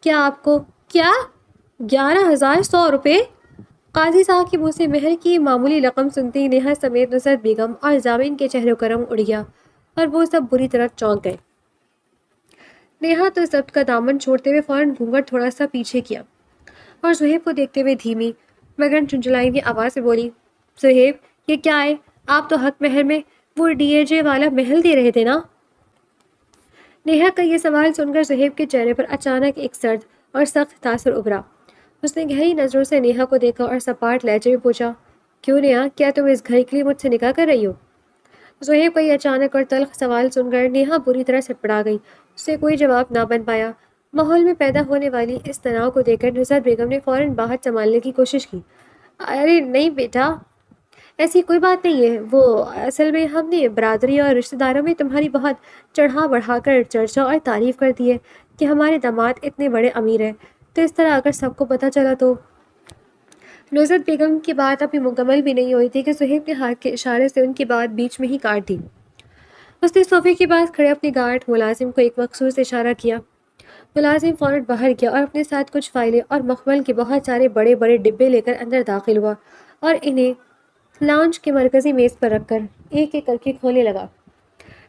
Speaker 1: کیا آپ کو؟ کیا 11,100 روپے؟ قاضی صاحب کے منہ سے مہر کی معمولی رقم سنتے ہی نیہا سمیت نصرت بیگم اور ضامن کے چہروں کا رنگ اڑ گیا اور وہ سب بری طرح چونک گئے۔ نیہا تو ضبط کا دامن چھوڑتے ہوئے فوراً گھونگھٹ تھوڑا سا پیچھے کیا اور زہیب کو دیکھتے ہوئے دھیمی مگر چنچلائی ہوئی آواز سے بولی، زہیب یہ کیا ہے؟ آپ تو حق مہر میں وہ ڈی اے جے والا محل دے رہے تھے نا؟ نیہا کا یہ سوال سن کر زہیب کے چہرے پر اچانک ایک سرد اور سخت تاثر ابھرا۔ اس نے گہری نظروں سے نیہا کو دیکھا اور سپاٹ لہجے میں پوچھا، کیوں نیہا، کیا تم اس گھر کے لیے مجھ سے نکاح کر رہی ہو؟ زہیب کا یہ اچانک اور تلخ سوال سن کر نیہا بری طرح سڑپڑا گئی۔ اس سے کوئی جواب نہ بن پایا۔ ماحول میں پیدا ہونے والی اس تناؤ کو دیکھ کر نصرت بیگم نے فوراً بات سنبھالنے کی کوشش کی۔ ارے نہیں بیٹا، ایسی کوئی بات نہیں ہے، وہ اصل میں ہم نے برادری اور رشتہ داروں میں تمہاری بہت چڑھا بڑھا کر چرچا اور تعریف کر دی ہے کہ ہمارے داماد اتنے بڑے امیر ہیں، تو اس طرح اگر سب کو پتہ چلا تو… نصرت بیگم کی بات ابھی مکمل بھی نہیں ہوئی تھی کہ زہیب نے ہاتھ کے اشارے سے ان کی بات بیچ میں ہی کاٹ دی۔ اس نے صوفے کے پاس کھڑے اپنے گارڈ ملازم کو ایک مخصوص اشارہ کیا۔ ملازم فوراً باہر گیا اور اپنے ساتھ کچھ فائلیں اور مخمل کے بہت سارے بڑے بڑے ڈبے لے کر اندر داخل ہوا اور انہیں لاؤنج کے مرکزی میز پر رکھ کر ایک ایک کر کے کھولنے لگا۔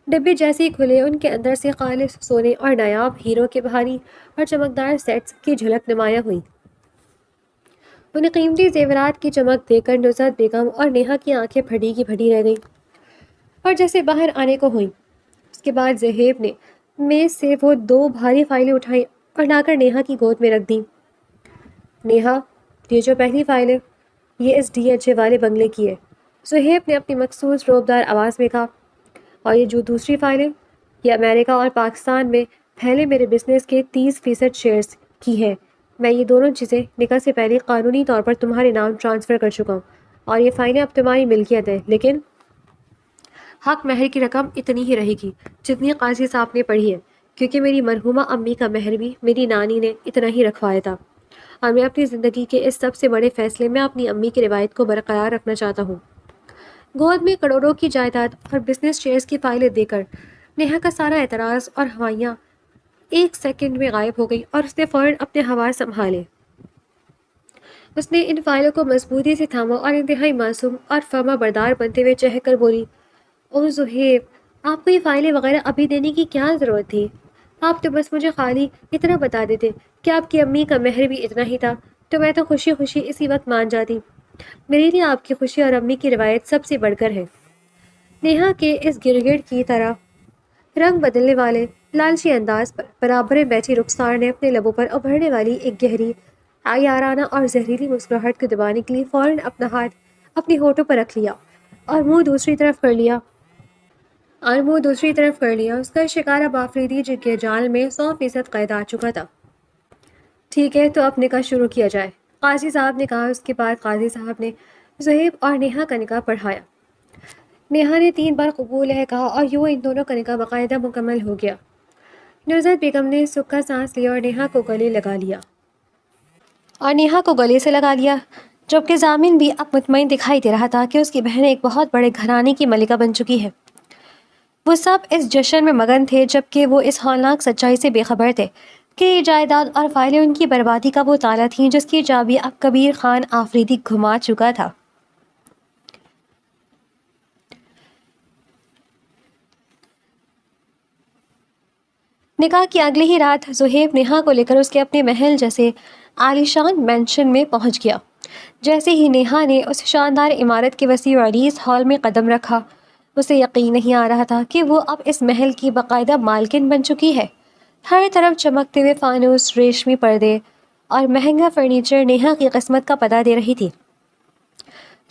Speaker 1: ڈبے جیسے ہی کھلے، ان کے اندر سے خالص سونے اور نایاب ہیروں کے بھاری اور چمکدار سیٹس کی جھلک نمایاں ہوئی۔ انہیں قیمتی زیورات کی چمک دیکھ کر نصرت بیگم اور نیہا کی آنکھیں پھٹی کی پھٹی رہ گئیں اور جیسے باہر آنے کو ہوئیں۔ اس کے بعد زہیب نے میز سے وہ 2 بھاری فائلیں اٹھائیں اور لا کر نیہا کی گود میں رکھ دیں۔ نیہا، یہ جو پہلی فائل ہے، یہ اس ڈی ایچ اے والے بنگلے کی ہے، زہیب نے اپنی مخصوص روبدار آواز میں کہا، اور یہ جو دوسری فائل ہے، یہ امریکہ اور پاکستان میں پھیلے میرے بزنس کے 30% شیئرز کی ہے۔ میں یہ دونوں چیزیں نکاح سے پہلے قانونی طور پر تمہارے نام ٹرانسفر کر چکا ہوں اور یہ فائلیں اب تمہاری ملکیت ہیں، لیکن حق مہر کی رقم اتنی ہی رہے گی جتنی قاضی صاحب نے پڑھی ہے، کیونکہ میری مرحومہ امی کا مہر بھی میری نانی نے اتنا ہی رکھوایا تھا اور میں اپنی زندگی کے اس سب سے بڑے فیصلے میں اپنی امی کی روایت کو برقرار رکھنا چاہتا ہوں۔ گود میں کروڑوں کی جائیداد اور بزنس شیئرز کی فائلیں دے کر نیہا کا سارا اعتراض اور ہوائیاں 1 سیکنڈ میں غائب ہو گئی اور اس نے فوراً اپنے حواس سنبھالے۔ اس نے ان فائلوں کو مضبوطی سے تھاما اور انتہائی معصوم اور فرما بردار بنتے ہوئے چہک کر بولی، او زہیب، آپ کو یہ فائلیں وغیرہ ابھی دینے کی کیا ضرورت تھی؟ آپ تو بس مجھے خالی اتنا بتا دیتے کہ آپ کی امی کا مہر بھی اتنا ہی تھا، تو میں تو خوشی خوشی اسی وقت مان جاتی۔ میرے لیے آپ کی خوشی اور امی کی روایت سب سے بڑھ کر ہے۔ نیہا کے اس گرگڑ کی طرح رنگ بدلنے والے لالچی انداز پر برابر بیٹھی رخسار نے اپنے لبوں پر ابھرنے والی ایک گہری عیارانہ اور زہریلی مسکراہٹ کو دبانے کے لیے فوراً اپنا ہاتھ اپنی ہونٹوں پر رکھ لیا اور منہ دوسری طرف کر لیا۔ اس کا شکار اب آفریدی کے جال میں 100% قید آ چکا تھا۔ ٹھیک ہے، تو اب نکاح شروع کیا جائے، قاضی صاحب نے کہا۔ اس کے بعد قاضی صاحب نے زہیب اور نیہا کا نکاح پڑھایا۔ نیہا نے 3 بار قبول ہے کہا اور یوں ان دونوں کا نکاح باقاعدہ مکمل ہو گیا۔ نصرت بیگم نے سکھا سانس لیا اور نیہا کو گلے سے لگا لیا، جبکہ ضامن بھی اب مطمئن دکھائی دے رہا تھا کہ اس کی بہن ایک بہت بڑے گھرانے کی ملکہ بن چکی ہے۔ وہ سب اس جشن میں مگن تھے، جبکہ وہ اس ہولناک سچائی سے بے خبر تھے کہ یہ جائیداد اور فائلیں ان کی بربادی کا وہ تالا تھیں جس کی چابی اب کبیر خان آفریدی گھما چکا تھا۔ نکاح کی اگلی ہی رات زہیب نیہا کو لے کر اس کے اپنے محل جیسے عالیشان مینشن میں پہنچ گیا۔ جیسے ہی نیہا نے اس شاندار عمارت کے وسیع و عریض ہال میں قدم رکھا، اسے یقین نہیں آ رہا تھا کہ وہ اب اس محل کی باقاعدہ مالکن بن چکی ہے۔ ہر طرف چمکتے ہوئے فانوس، ریشمی پردے اور مہنگا فرنیچر نیہا کی قسمت کا پتہ دے رہی تھی۔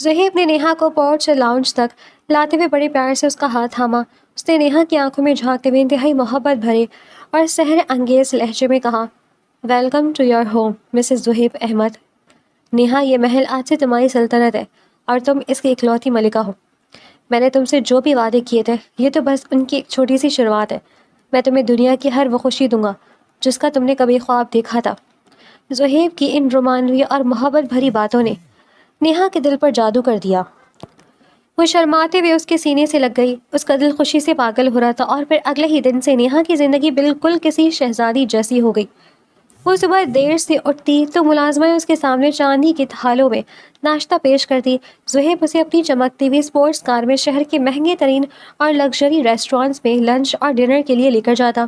Speaker 1: زہیب نے نیہا کو پورچ سے لاؤنج تک لاتے ہوئے بڑے پیار سے اس کا ہاتھ تھاما۔ اس نے نیہا کی آنکھوں میں جھانکتے ہوئے انتہائی محبت بھرے اور سحر انگیز لہجے میں کہا، welcome to your home Mrs Zohaib Ahmed. Neha, یہ محل آج سے تمہاری سلطنت ہے اور تم اس کی اکلوتی ملکہ ہو۔ میں نے تم سے جو بھی وعدے کیے تھے، یہ تو بس ان کی ایک چھوٹی سی شروعات ہے۔ میں تمہیں دنیا کی ہر وہ خوشی دوں گا جس کا تم نے کبھی خواب دیکھا تھا۔ زہیب کی ان رومانوی اور محبت بھری باتوں نے نیہا کے دل پر جادو کر دیا۔ وہ شرماتے ہوئے اس کے سینے سے لگ گئی۔ اس کا دل خوشی سے پاگل ہو رہا تھا اور پھر اگلے ہی دن سے نیہا کی زندگی بالکل کسی شہزادی جیسی ہو گئی۔ وہ صبح دیر سے اٹھتی تو ملازمہ اس کے سامنے چاندی کی تھالوں میں ناشتہ پیش کرتی. زہیب اسے اپنی چمکتی ہوئی اسپورٹس کار میں شہر کے مہنگے ترین اور لگژری ریسٹورانٹس میں لنچ اور ڈنر کے لیے لے کر جاتا،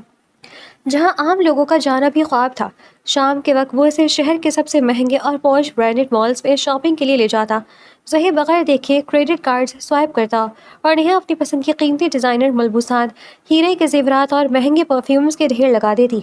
Speaker 1: جہاں عام لوگوں کا جانا بھی خواب تھا. شام کے وقت وہ اسے شہر کے سب سے مہنگے اور پوش برانڈڈ مالز میں شاپنگ کے لیے لے جاتا. زہیب بغیر دیکھے کریڈٹ کارڈز سوائپ کرتا اور نیہا اپنی پسند کی قیمتی ڈیزائنر ملبوسات، ہیرے کے زیورات اور مہنگے پرفیومز کے ڈھیر لگا دیتی.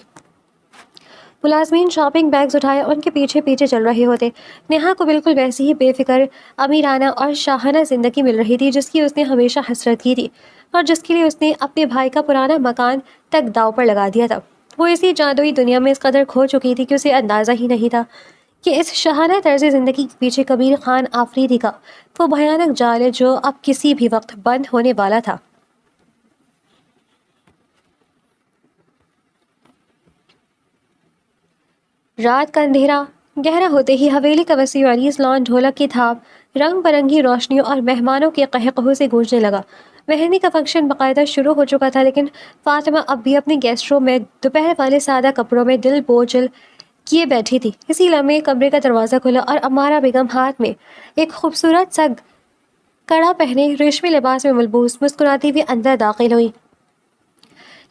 Speaker 1: ملازمین شاپنگ بیگز اٹھائے ان کے پیچھے پیچھے چل رہے ہوتے. نیہا کو بالکل ویسی ہی بے فکر، امیرانہ اور شاہانہ زندگی مل رہی تھی جس کی اس نے ہمیشہ حسرت کی تھی، اور جس کے لیے اس نے اپنے بھائی کا پرانا مکان تک داؤ پر لگا دیا تھا. وہ اسی جادوئی دنیا میں اس قدر کھو چکی تھی کہ اسے اندازہ ہی نہیں تھا کہ اس شاہانہ طرز زندگی کے پیچھے کبیر خان آفریدی کا وہ بھیانک جال ہے جو اب کسی بھی وقت بند ہونے والا تھا. رات کا اندھیرا گہرا ہوتے ہی حویلی کا وسیع عریض لان ڈھولک کی تھاپ، رنگ برنگی روشنیوں اور مہمانوں کے قہقہوں سے گونجنے لگا. مہندی کا فنکشن باقاعدہ شروع ہو چکا تھا، لیکن فاطمہ اب بھی اپنے گیسٹ روم میں دوپہر والے سادہ کپڑوں میں دل بوجھل کیے بیٹھی تھی. اسی لمحے کمرے کا دروازہ کھلا اور امارہ بیگم ہاتھ میں ایک خوبصورت سا کڑا پہنے ریشمی لباس میں ملبوس مسکراتی ہوئی اندر داخل ہوئی.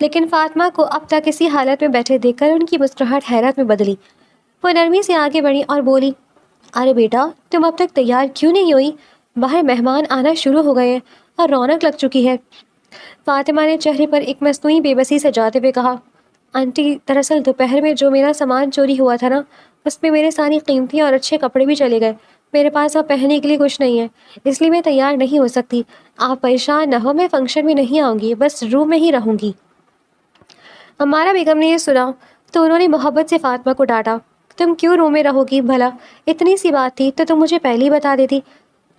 Speaker 1: لیکن فاطمہ کو اب تک اسی حالت میں بیٹھے دیکھ کر ان کی مسکراہٹ حیرت میں بدلی. وہ نرمی سے آگے بڑھی اور بولی، ارے بیٹا، تم اب تک تیار کیوں نہیں ہوئی؟ باہر مہمان آنا شروع ہو گئے ہیں اور رونق لگ چکی ہے. فاطمہ نے چہرے پر ایک مصنوعی بے بسی سجاتے ہوئے کہا، آنٹی، دراصل دوپہر میں جو میرا سامان چوری ہوا تھا نا، اس میں میرے ساری قیمتی اور اچھے کپڑے بھی چلے گئے. میرے پاس اب پہننے کے لیے کچھ نہیں ہے، اس لیے میں تیار نہیں ہو سکتی. آپ پریشان نہ ہو، میں فنکشن میں نہیں آؤں گی، بس روم میں ہی رہوں گی. ہمارا بیگم نے یہ سنا تو انہوں نے محبت سے فاطمہ کو ڈانٹا، تم کیوں روم میں رہو گی بھلا؟ اتنی سی بات تھی تو تم مجھے پہلے ہی بتا دیتی.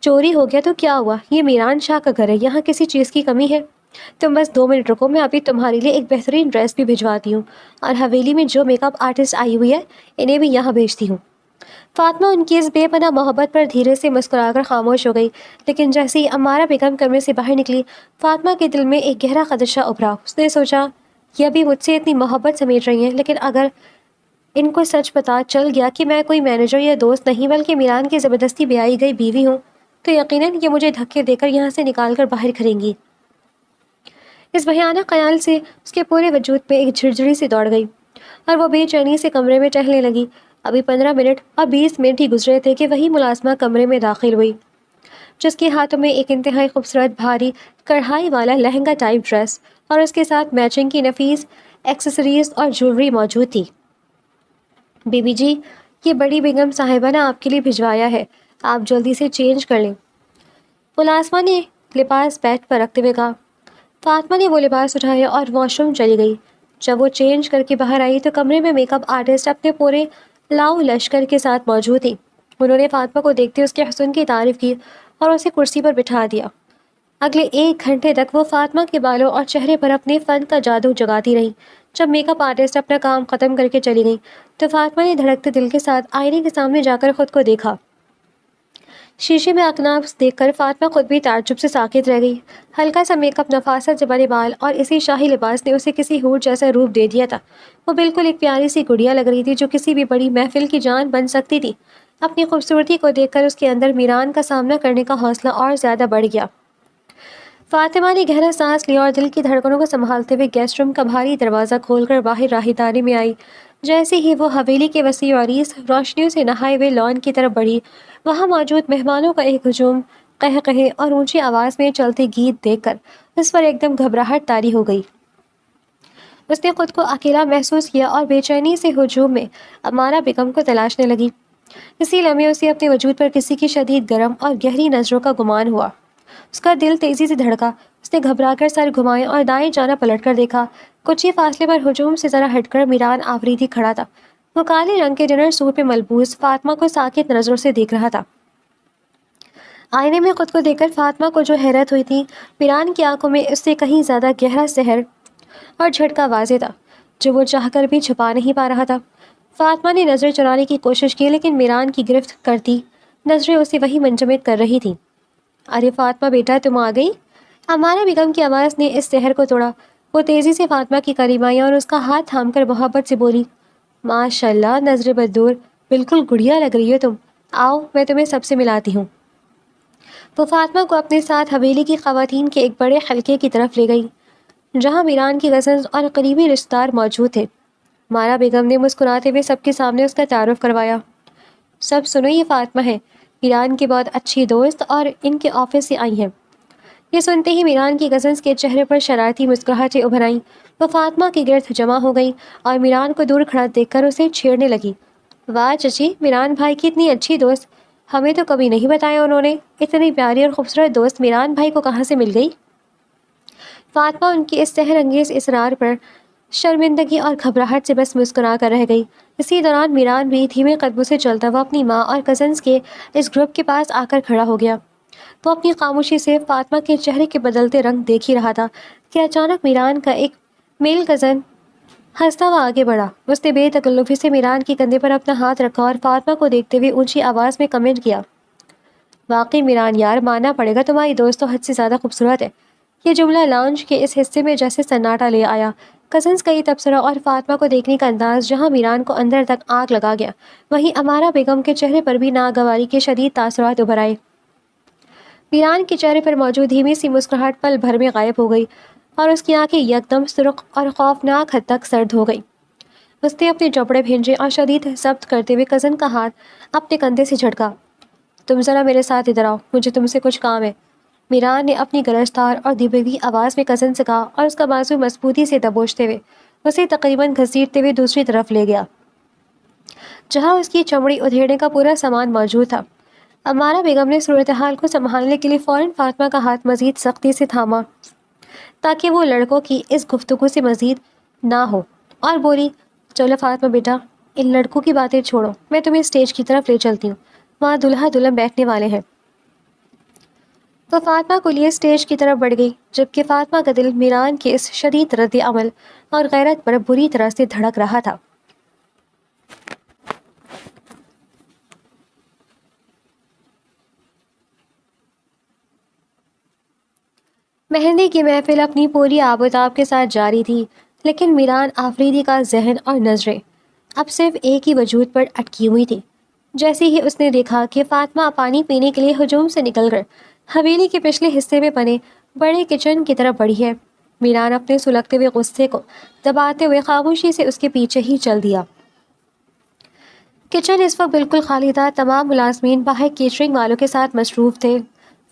Speaker 1: چوری ہو گیا تو کیا ہوا، یہ میران شاہ کا گھر ہے، یہاں کسی چیز کی کمی ہے؟ تم بس 2 منٹ رکو، میں ابھی تمہارے لیے ایک بہترین ڈریس بھی بھجواتی ہوں، اور حویلی میں جو میک اپ آرٹسٹ آئی ہوئی ہے انہیں بھی یہاں بھیجتی ہوں. فاطمہ ان کی اس بے پناہ محبت پر دھیرے سے مسکرا کر خاموش ہو گئی. لیکن جیسے ہی امارہ بیگم کمرے سے باہر نکلی، فاطمہ کے دل میں ایک گہرا خدشہ ابھرا. اس نے سوچا، یہ ابھی مجھ سے اتنی محبت سمیٹ رہی ہیں، لیکن اگر ان کو سچ پتا چل گیا کہ میں کوئی مینیجر یا دوست نہیں بلکہ میران کی زبردستی بیائی گئی بیوی ہوں، تو یقیناً یہ مجھے دھکے دے کر یہاں سے نکال کر باہر کریں گی. اس بھیانک خیال سے اس کے پورے وجود پہ ایک جھرجھری سی دوڑ گئی اور وہ بے چینی سے کمرے میں ٹہلنے لگی. ابھی 15 منٹ اور 20 منٹ ہی گزرے تھے کہ وہی ملازمہ کمرے میں داخل ہوئی، جس کے ہاتھوں میں ایک انتہائی خوبصورت بھاری کڑھائی والا لہنگا ٹائپ ڈریس اور اس کے ساتھ میچنگ کی نفیس ایکسیسریز اور جیولری موجود تھی. بی بی جی، یہ بڑی بیگم صاحبہ نے آپ کے لیے بھجوایا ہے، آپ جلدی سے چینج کر لیں. ملازمہ نے لباس بیڈ پر رکھتے ہوئے کہا. فاطمہ نے وہ لباس اٹھایا اور واش روم چلی گئی. جب وہ چینج کر کے باہر آئی تو کمرے میں میک اپ آرٹسٹ اپنے پورے لاؤ لشکر کے ساتھ موجود تھی. انہوں نے فاطمہ کو دیکھتے اس کے حسن کی تعریف کی اور اسے کرسی پر بٹھا دیا. اگلے 1 گھنٹے تک وہ فاطمہ کے بالوں اور چہرے پر اپنے فن کا جادو جگاتی رہی. جب میک اپ آرٹسٹ اپنا کام ختم کر کے چلی گئی تو فاطمہ نے دھڑکتے دل کے ساتھ آئینے کے سامنے جا کر خود کو دیکھا. شیشے میں اکناف دیکھ کر فاطمہ خود بھی تعجب سے ساکت رہ گئی. ہلکا سا میک اپ، نفاست سے بنے بال اور اسی شاہی لباس نے اسے کسی حور جیسا روپ دے دیا تھا. وہ بالکل ایک پیاری سی گڑیا لگ رہی تھی جو کسی بھی بڑی محفل کی جان بن سکتی تھی. اپنی خوبصورتی کو دیکھ کر اس کے اندر میران کا سامنا کرنے کا حوصلہ اور زیادہ بڑھ گیا. فاطمہ نے گہرا سانس لیا اور دل کی دھڑکنوں کو سنبھالتے ہوئے گیسٹ روم کا بھاری دروازہ کھول کر باہر راہداری میں آئی. جیسے ہی وہ حویلی کے وسیع عریض روشنیوں سے نہائے ہوئے لان کی طرف بڑھی، وہاں موجود مہمانوں کا ایک ہجوم قہقہے اور اونچی آواز میں چلتے گیت دیکھ کر اس پر ایک دم گھبراہٹ طاری ہو گئی. اس نے خود کو اکیلا محسوس کیا اور بے چینی سے ہجوم میں امارہ بیگم کو تلاشنے لگی. اسی لمحے اسے اپنے وجود پر کسی کی شدید گرم اور گہری نظروں کا گمان ہوا. اس کا دل تیزی سے دھڑکا. اس نے گھبرا کر سر گھمایا اور دائیں جانا پلٹ کر دیکھا. کچھ ہی فاصلے پر ہجوم سے ذرا ہٹ کر میران آفریدی کھڑا تھا. وہ کالے رنگ کے ڈنر سوٹ میں ملبوس فاطمہ کو ساکت نظروں سے دیکھ رہا تھا. آئینے میں خود کو دیکھ کر فاطمہ کو جو حیرت ہوئی تھی، میران کی آنکھوں میں اس سے کہیں زیادہ گہرا سحر اور جھٹکا واضح تھا جو وہ چاہ کر بھی چھپا نہیں پا رہا تھا. فاطمہ نے نظر چرانے کی کوشش کی، لیکن میران کی گرفت کرتی نظریں اسے وہی منجمد کر رہی تھیں. ارے فاطمہ بیٹا، تم آ گئی؟ ہمارا بیگم کی آواز نے اس سحر کو توڑا. وہ تیزی سے فاطمہ کی قریب آئی اور اس کا ہاتھ تھام کر محبت سے بولی، ماشاء اللہ نظر بدور، بالکل گڑیا لگ رہی ہو تم، آؤ میں تمہیں سب سے ملاتی ہوں۔ وہ فاطمہ کو اپنے ساتھ حویلی کی خواتین کے ایک بڑے حلقے کی طرف لے گئی جہاں میران کی کزنز اور قریبی رشتہ دار موجود تھے۔ مارا بیگم نے مسکراتے ہوئے سب کے سامنے اس کا تعارف کروایا۔ سب سنو، یہ فاطمہ ہے، میران کی بہت اچھی دوست اور ان کے آفس سے آئی ہیں۔ یہ سنتے ہی میران کی کزنز کے چہرے پر شرارتی مسکراہٹیں ابھر آئیں۔ وہ فاطمہ کے گرد جمع ہو گئی اور میران کو دور کھڑا دیکھ کر اسے چھیڑنے لگی۔ واہ چچی، میران بھائی کی اتنی اچھی دوست، ہمیں تو کبھی نہیں بتایا انہوں نے، اتنی پیاری اور خوبصورت دوست میران بھائی کو کہاں سے مل گئی؟ فاطمہ ان کی اس سحر انگیز اصرار پر شرمندگی اور گھبراہٹ سے بس مسکرا کر رہ گئی۔ اسی دوران میران بھی دھیمے قدموں سے چلتا ہوا اپنی ماں اور کزنز کے اس گروپ کے پاس آ کر کھڑا ہو گیا۔ وہ اپنی خاموشی سے فاطمہ کے چہرے کے بدلتے رنگ دیکھ ہی رہا تھا کہ اچانک میران کا ایک میل کزن ہنستا ہوا آگے بڑھا۔ اس نے بے تکلفی سے میران کے کندھے پر اپنا ہاتھ رکھا اور فاطمہ کو دیکھتے ہوئے اونچی آواز میں کمنٹ کیا، واقعی میران یار، ماننا پڑے گا تمہاری دوست تو حد سے زیادہ خوبصورت ہے۔ یہ جملہ لاؤنج کے اس حصے میں جیسے سناٹا لے آیا۔ کزنز کا یہ تبصرہ اور فاطمہ کو دیکھنے کا انداز جہاں میران کو اندر تک آگ لگا گیا، وہیں امارا بیگم کے چہرے پر بھی ناگواری کے شدید تاثرات ابھر آئے۔ میران کے چہرے پر موجود دھیمی سی مسکراہٹ پل بھر میں غائب ہو گئی اور اس کی آنکھیں یکدم سرخ اور خوفناک حد تک سرد ہو گئی۔ اس نے اپنے جبڑے بھینجے اور شدید ضبط کرتے ہوئے کزن کا ہاتھ اپنے کندھے سے جھٹکا۔ تم ذرا میرے ساتھ ادھر آؤ، مجھے تم سے کچھ کام ہے، میران نے اپنی گرجدار اور دبی آواز میں کزن سے کہا اور اس کا بازو مضبوطی سے دبوچتے ہوئے اسے تقریباً گھسیٹتے ہوئے دوسری طرف لے گیا جہاں اس کی چمڑی ادھیڑنے کا پورا سامان موجود تھا۔ امارا بیگم نے صورتحال کو سنبھالنے کے لیے فوراً فاطمہ کا ہاتھ مزید سختی سے تھاما تاکہ وہ لڑکوں کی اس گفتگو سے مزید نہ ہو، اور بولی، چلو فاطمہ بیٹا، ان لڑکوں کی باتیں چھوڑو، میں تمہیں اسٹیج کی طرف لے چلتی ہوں، وہاں دلہا دلہن بیٹھنے والے ہیں۔ وہ فاطمہ کو لیے اسٹیج کی طرف بڑھ گئی جبکہ فاطمہ کا دل میران کے اس شدید رد عمل اور غیرت پر بری طرح سے دھڑک رہا تھا۔ مہندی کی محفل اپنی پوری آب و تاب کے ساتھ جاری تھی، لیکن میران آفریدی کا ذہن اور نظریں اب صرف ایک ہی وجود پر اٹکی ہوئی تھی۔ جیسے ہی اس نے دیکھا کہ فاطمہ پانی پینے کے لیے ہجوم سے نکل کر حویلی کے پچھلے حصے میں بنے بڑے کچن کی طرف بڑھی ہے، میران اپنے سلگتے ہوئے غصے کو دباتے ہوئے خاموشی سے اس کے پیچھے ہی چل دیا۔ کچن اس وقت بالکل خالی تھا، تمام ملازمین باہر کیٹرنگ والوں کے ساتھ مصروف تھے۔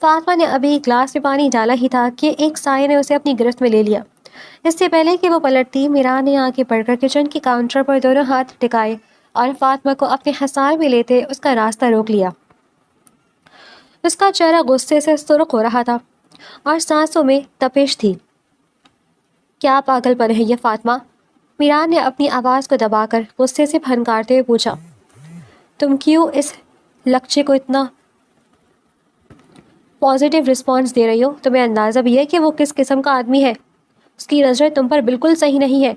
Speaker 1: فاطمہ نے ابھی ایک گلاس میں پانی ڈالا ہی تھا کہ ایک سائے نے اسے اپنی گرفت میں لے لیا۔ اس سے پہلے کہ وہ پلٹتی، میران نے آگے بڑھ کر کچن کے کاؤنٹر پر دونوں ہاتھ ٹکائے اور فاطمہ کو اپنے حصار میں لیتے اس کا راستہ روک لیا۔ اس کا چہرہ غصے سے سرخ ہو رہا تھا اور سانسوں میں تپش تھی۔ کیا پاگل پن ہے یہ فاطمہ؟ میران نے اپنی آواز کو دبا کر غصے سے پھنکارتے ہوئے پوچھا، تم کیوں اس لکچے کو اتنا پازیٹیو رسپانس دے رہی ہو؟ تمہیں اندازہ بھی ہے کہ وہ کس قسم کا آدمی ہے؟ اس کی نظریں تم پر بالکل صحیح نہیں ہے۔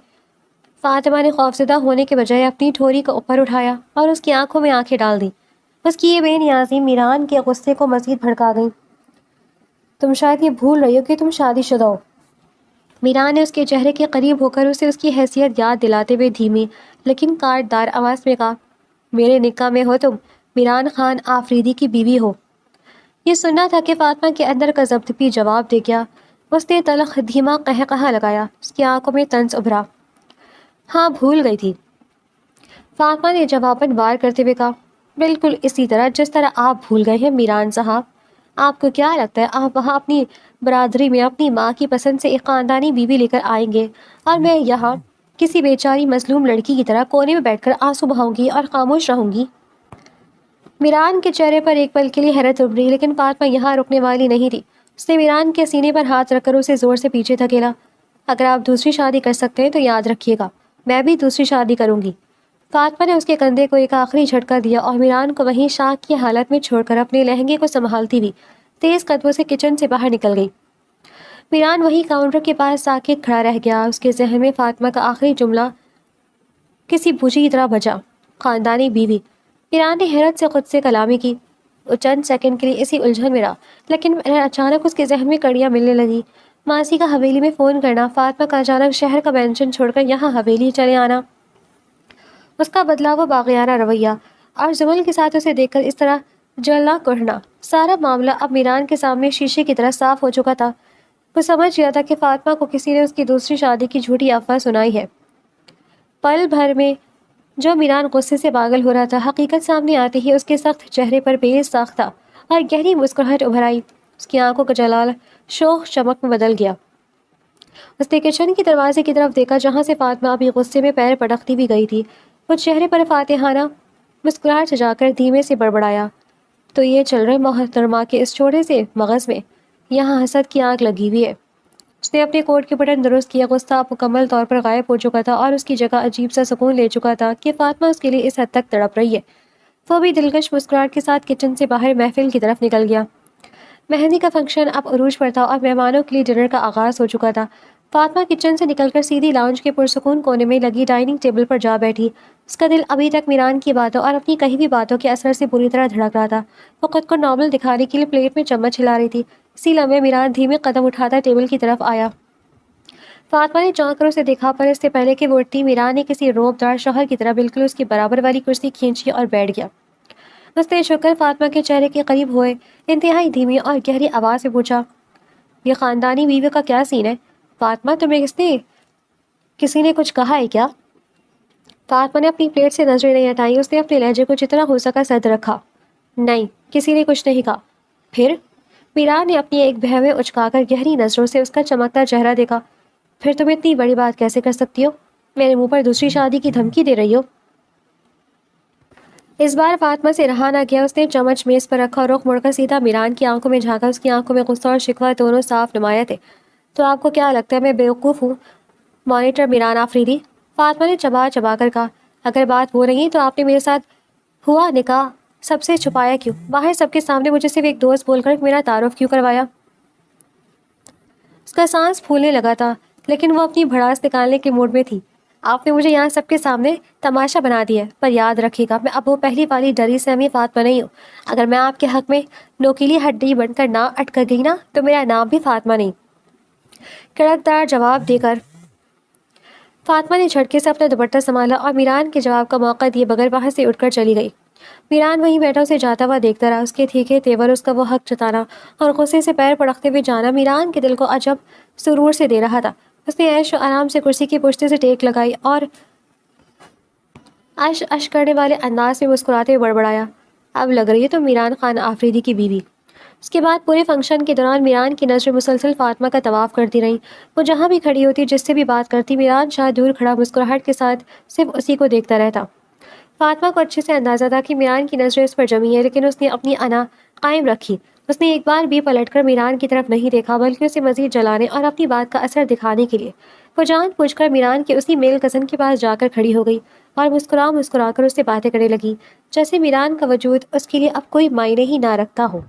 Speaker 1: فاطمہ نے خوفزدہ ہونے کے بجائے اپنی ٹھوری کو اوپر اٹھایا اور اس کی آنکھوں میں آنکھیں ڈال دیں۔ اس کی یہ بے نیازی میران کے غصے کو مزید بھڑکا گئی۔ تم شاید یہ بھول رہی ہو کہ تم شادی شدہ ہو۔ میران نے اس کے چہرے کے قریب ہو کر اسے اس کی حیثیت یاد دلاتے ہوئے دھیمی لیکن کاٹدار آواز میں کہا، میرے نکاح میں ہو تم، میران خان آفریدی کی بیوی ہو۔ یہ سننا تھا کہ فاطمہ کے اندر کا ضبط بھی جواب دے گیا۔ اس نے تلخ دھیما قہقہا لگایا، اس کی آنکھوں میں طنز ابھرا۔ ہاں بھول گئی تھی، فاطمہ نے جواباً وار کرتے ہوئے کہا، بالکل اسی طرح جس طرح آپ بھول گئے ہیں میران صاحب۔ آپ کو کیا لگتا ہے آپ وہاں اپنی برادری میں اپنی ماں کی پسند سے ایک خاندانی بیوی لے کر آئیں گے اور میں یہاں کسی بیچاری مظلوم لڑکی کی طرح کونے میں بیٹھ کر آنسو بہاؤں گی اور خاموش رہوں گی؟ میران کے چہرے پر ایک پل کے لیے حیرت ابھری، لیکن فاطمہ یہاں رکنے والی نہیں تھی۔ اس نے میران کے سینے پر ہاتھ رکھ کر اسے زور سے پیچھے دھکیلا۔ اگر آپ دوسری شادی کر سکتے ہیں تو یاد رکھیے گا میں بھی دوسری شادی کروں گی۔ فاطمہ نے اس کے کندھے کو ایک آخری جھٹکا دیا اور میران کو وہیں شاک کی حالت میں چھوڑ کر اپنے لہنگے کو سنبھالتی ہوئی تیز قدموں سے کچن سے باہر نکل گئی۔ میران وہیں کاؤنٹر کے پاس ساکت کھڑا رہ گیا۔ اس کے ذہن میں فاطمہ کا آخری جملہ کسی بوجھی کی طرح بجا، خاندانی بیوی۔ میران نے حیرت سے خود سے کلامی کی۔ وہ چند سیکنڈ کے لیے اسی الجھن میں رہا، لیکن اچانک اس کے ذہن میں کڑیاں ملنے لگی۔ ماسی کا حویلی میں فون کرنا، فاطمہ کا اچانک شہر کا مینشن چھوڑ کر یہاں حویلی چلے آنا۔ اس کا بدلا ہوا باغیانہ رویہ اور زمل کے ساتھ اسے دیکھ کر اس طرح جلنا کڑھنا، سارا معاملہ اب میران کے سامنے شیشے کی طرح صاف ہو چکا تھا۔ وہ سمجھ گیا تھا کہ فاطمہ کو کسی نے اس کی دوسری شادی کی جھوٹی افواہ سنائی ہے۔ پل بھر میں جو میران غصے سے پاگل ہو رہا تھا، حقیقت سامنے آتے ہی اس کے سخت چہرے پر بے ساختہ اور گہری مسکراہٹ ابھر آئی۔ اس کی آنکھوں کا جلال شوخ چمک میں بدل گیا۔ اس نے کچن کے دروازے کی طرف دیکھا جہاں سے فاطمہ ابھی غصے میں پیر پٹکتی بھی گئی تھی۔ وہ چہرے پر فاتحانہ مسکراہٹ سجا کر دھیمے سے بڑبڑایا، تو یہ چل رہے محترمہ کے اس چھوٹے سے مغز میں یہاں حسد کی آگ لگی ہوئی ہے۔ اس نے اپنے کوٹ کے بٹن درست کیا۔ غصہ اب مکمل طور پر غائب ہو چکا تھا اور اس کی جگہ عجیب سا سکون لے چکا تھا کہ فاطمہ اس کے لیے اس حد تک تڑپ رہی ہے۔ وہ بھی دلکش مسکراہٹ کے ساتھ کچن سے باہر محفل کی طرف نکل گیا۔ مہندی کا فنکشن اب عروج پر تھا اور مہمانوں کے لیے ڈنر کا آغاز ہو چکا تھا۔ فاطمہ کچن سے نکل کر سیدھی لاؤنج کے پرسکون کونے میں لگی ڈائننگ ٹیبل پر جا بیٹھی۔ اس کا دل ابھی تک میران کی باتوں اور اپنی کہی ہوئی باتوں کے اثر سے بری طرح دھڑک رہا تھا۔ وہ خود کو نارمل دکھانے کے لیے پلیٹ میں چمچ ہلا رہی تھی۔ اسی لمحے میران دھیمے قدم اٹھاتا ٹیبل کی طرف آیا۔ فاطمہ نے چونک کر اسے دیکھا، پر اس سے پہلے کہ وہ اٹھتی، میران نے کسی روب دار شوہر کی طرح بالکل اس کی برابر والی کرسی کھینچی اور بیٹھ گیا۔ اس نے جھک کر فاطمہ کے چہرے کے قریب ہوئے انتہائی دھیمی اور گہری آواز سے پوچھا، یہ خاندانی بیوی کا کیا سین ہے؟ فاطمہ، تمہیں کسی نے کچھ کہا ہے کیا؟ فاطمہ نے اپنی پلیٹ سے نظریں نہیں ہٹائی۔ اس نے اپنے لہجے کو جتنا ہو سکا سرد رکھا۔ نہیں، کسی نے کچھ نہیں کہا۔ پھر؟ میران نے اپنی ایک بہویں اچکا کر گہری نظروں سے اس کا چمکتا چہرہ دیکھا۔ پھر تم اتنی بڑی بات کیسے کر سکتی ہو؟ میرے منہ پر دوسری شادی کی دھمکی دے رہی ہو؟ اس بار فاطمہ سے رہا نہ گیا۔ اس نے چمچ میز پر رکھا اور رخ مڑ کر سیدھا میران کی آنکھوں میں جھانکا۔ اس کی آنکھوں میں غصہ اور شکوہ دونوں صاف نمایاں تھے۔ تو آپ کو کیا لگتا ہے میں بیوقوف ہوں مانیٹر میران آفریدی؟ فاطمہ نے چبا چبا کر کہا، اگر بات وہ نہیں تو آپ نے میرے ساتھ ہوا نکاح سب سے چھپایا کیوں؟ باہر سب کے سامنے مجھے صرف ایک دوست بول کر میرا تعارف کیوں کروایا؟ اس کا سانس پھولنے لگا تھا، لیکن وہ اپنی بھڑاس نکالنے کے موڈ میں تھی۔ آپ نے مجھے یہاں سب کے سامنے تماشا بنا دیا ہے، پر یاد رکھیے گا میں اب وہ پہلی والی ڈری سہمی فاطمہ نہیں ہوں۔ اگر میں آپ کے حق میں نوکیلی ہڈی بن کر نہ اٹک گئی نا تو میرا نام بھی فاطمہ نہیں۔ کڑکدار جواب دے کر فاطمہ نے جھٹکے سے اپنا دوپٹہ سنبھالا اور میران کے جواب کا موقع دیے بغیر وہاں سے اٹھ کر چلی گئی۔ میران وہیں بیٹھا اسے جاتا ہوا دیکھتا رہا۔ اس کے تھیکے تیور، اس کا وہ حق جتانا اور غصے سے پیر پڑکتے ہوئے جانا میران کے دل کو عجب سرور سے دے رہا تھا۔ اس نے عیش و آرام سے کرسی کی پشتے سے ٹیک لگائی اور اش کرنے والے انداز میں مسکراتے ہوئے بڑبڑایا، اب لگ رہی ہے تو میران خان آفریدی کی بیوی۔ اس کے بعد پورے فنکشن کے دوران میران کی نظریں مسلسل فاطمہ کا طواف کرتی رہیں۔ وہ جہاں بھی کھڑی ہوتی، جس سے بھی بات کرتی، میران شاہ دور کھڑا مسکراہٹ کے ساتھ صرف اسی کو دیکھتا رہتا۔ فاطمہ کو اچھے سے اندازہ تھا کہ میران کی نظریں اس پر جمی ہیں، لیکن اس نے اپنی انا قائم رکھی۔ اس نے ایک بار بھی پلٹ کر میران کی طرف نہیں دیکھا، بلکہ اسے مزید جلانے اور اپنی بات کا اثر دکھانے کے لیے وہ جان بوجھ کر میران کے اسی میل کزن کے پاس جا کر کھڑی ہو گئی اور مسکرا کر اس سے باتیں کرنے لگی، جیسے میران کا وجود اس کے لیے اب کوئی معنی ہی نہ رکھتا ہو۔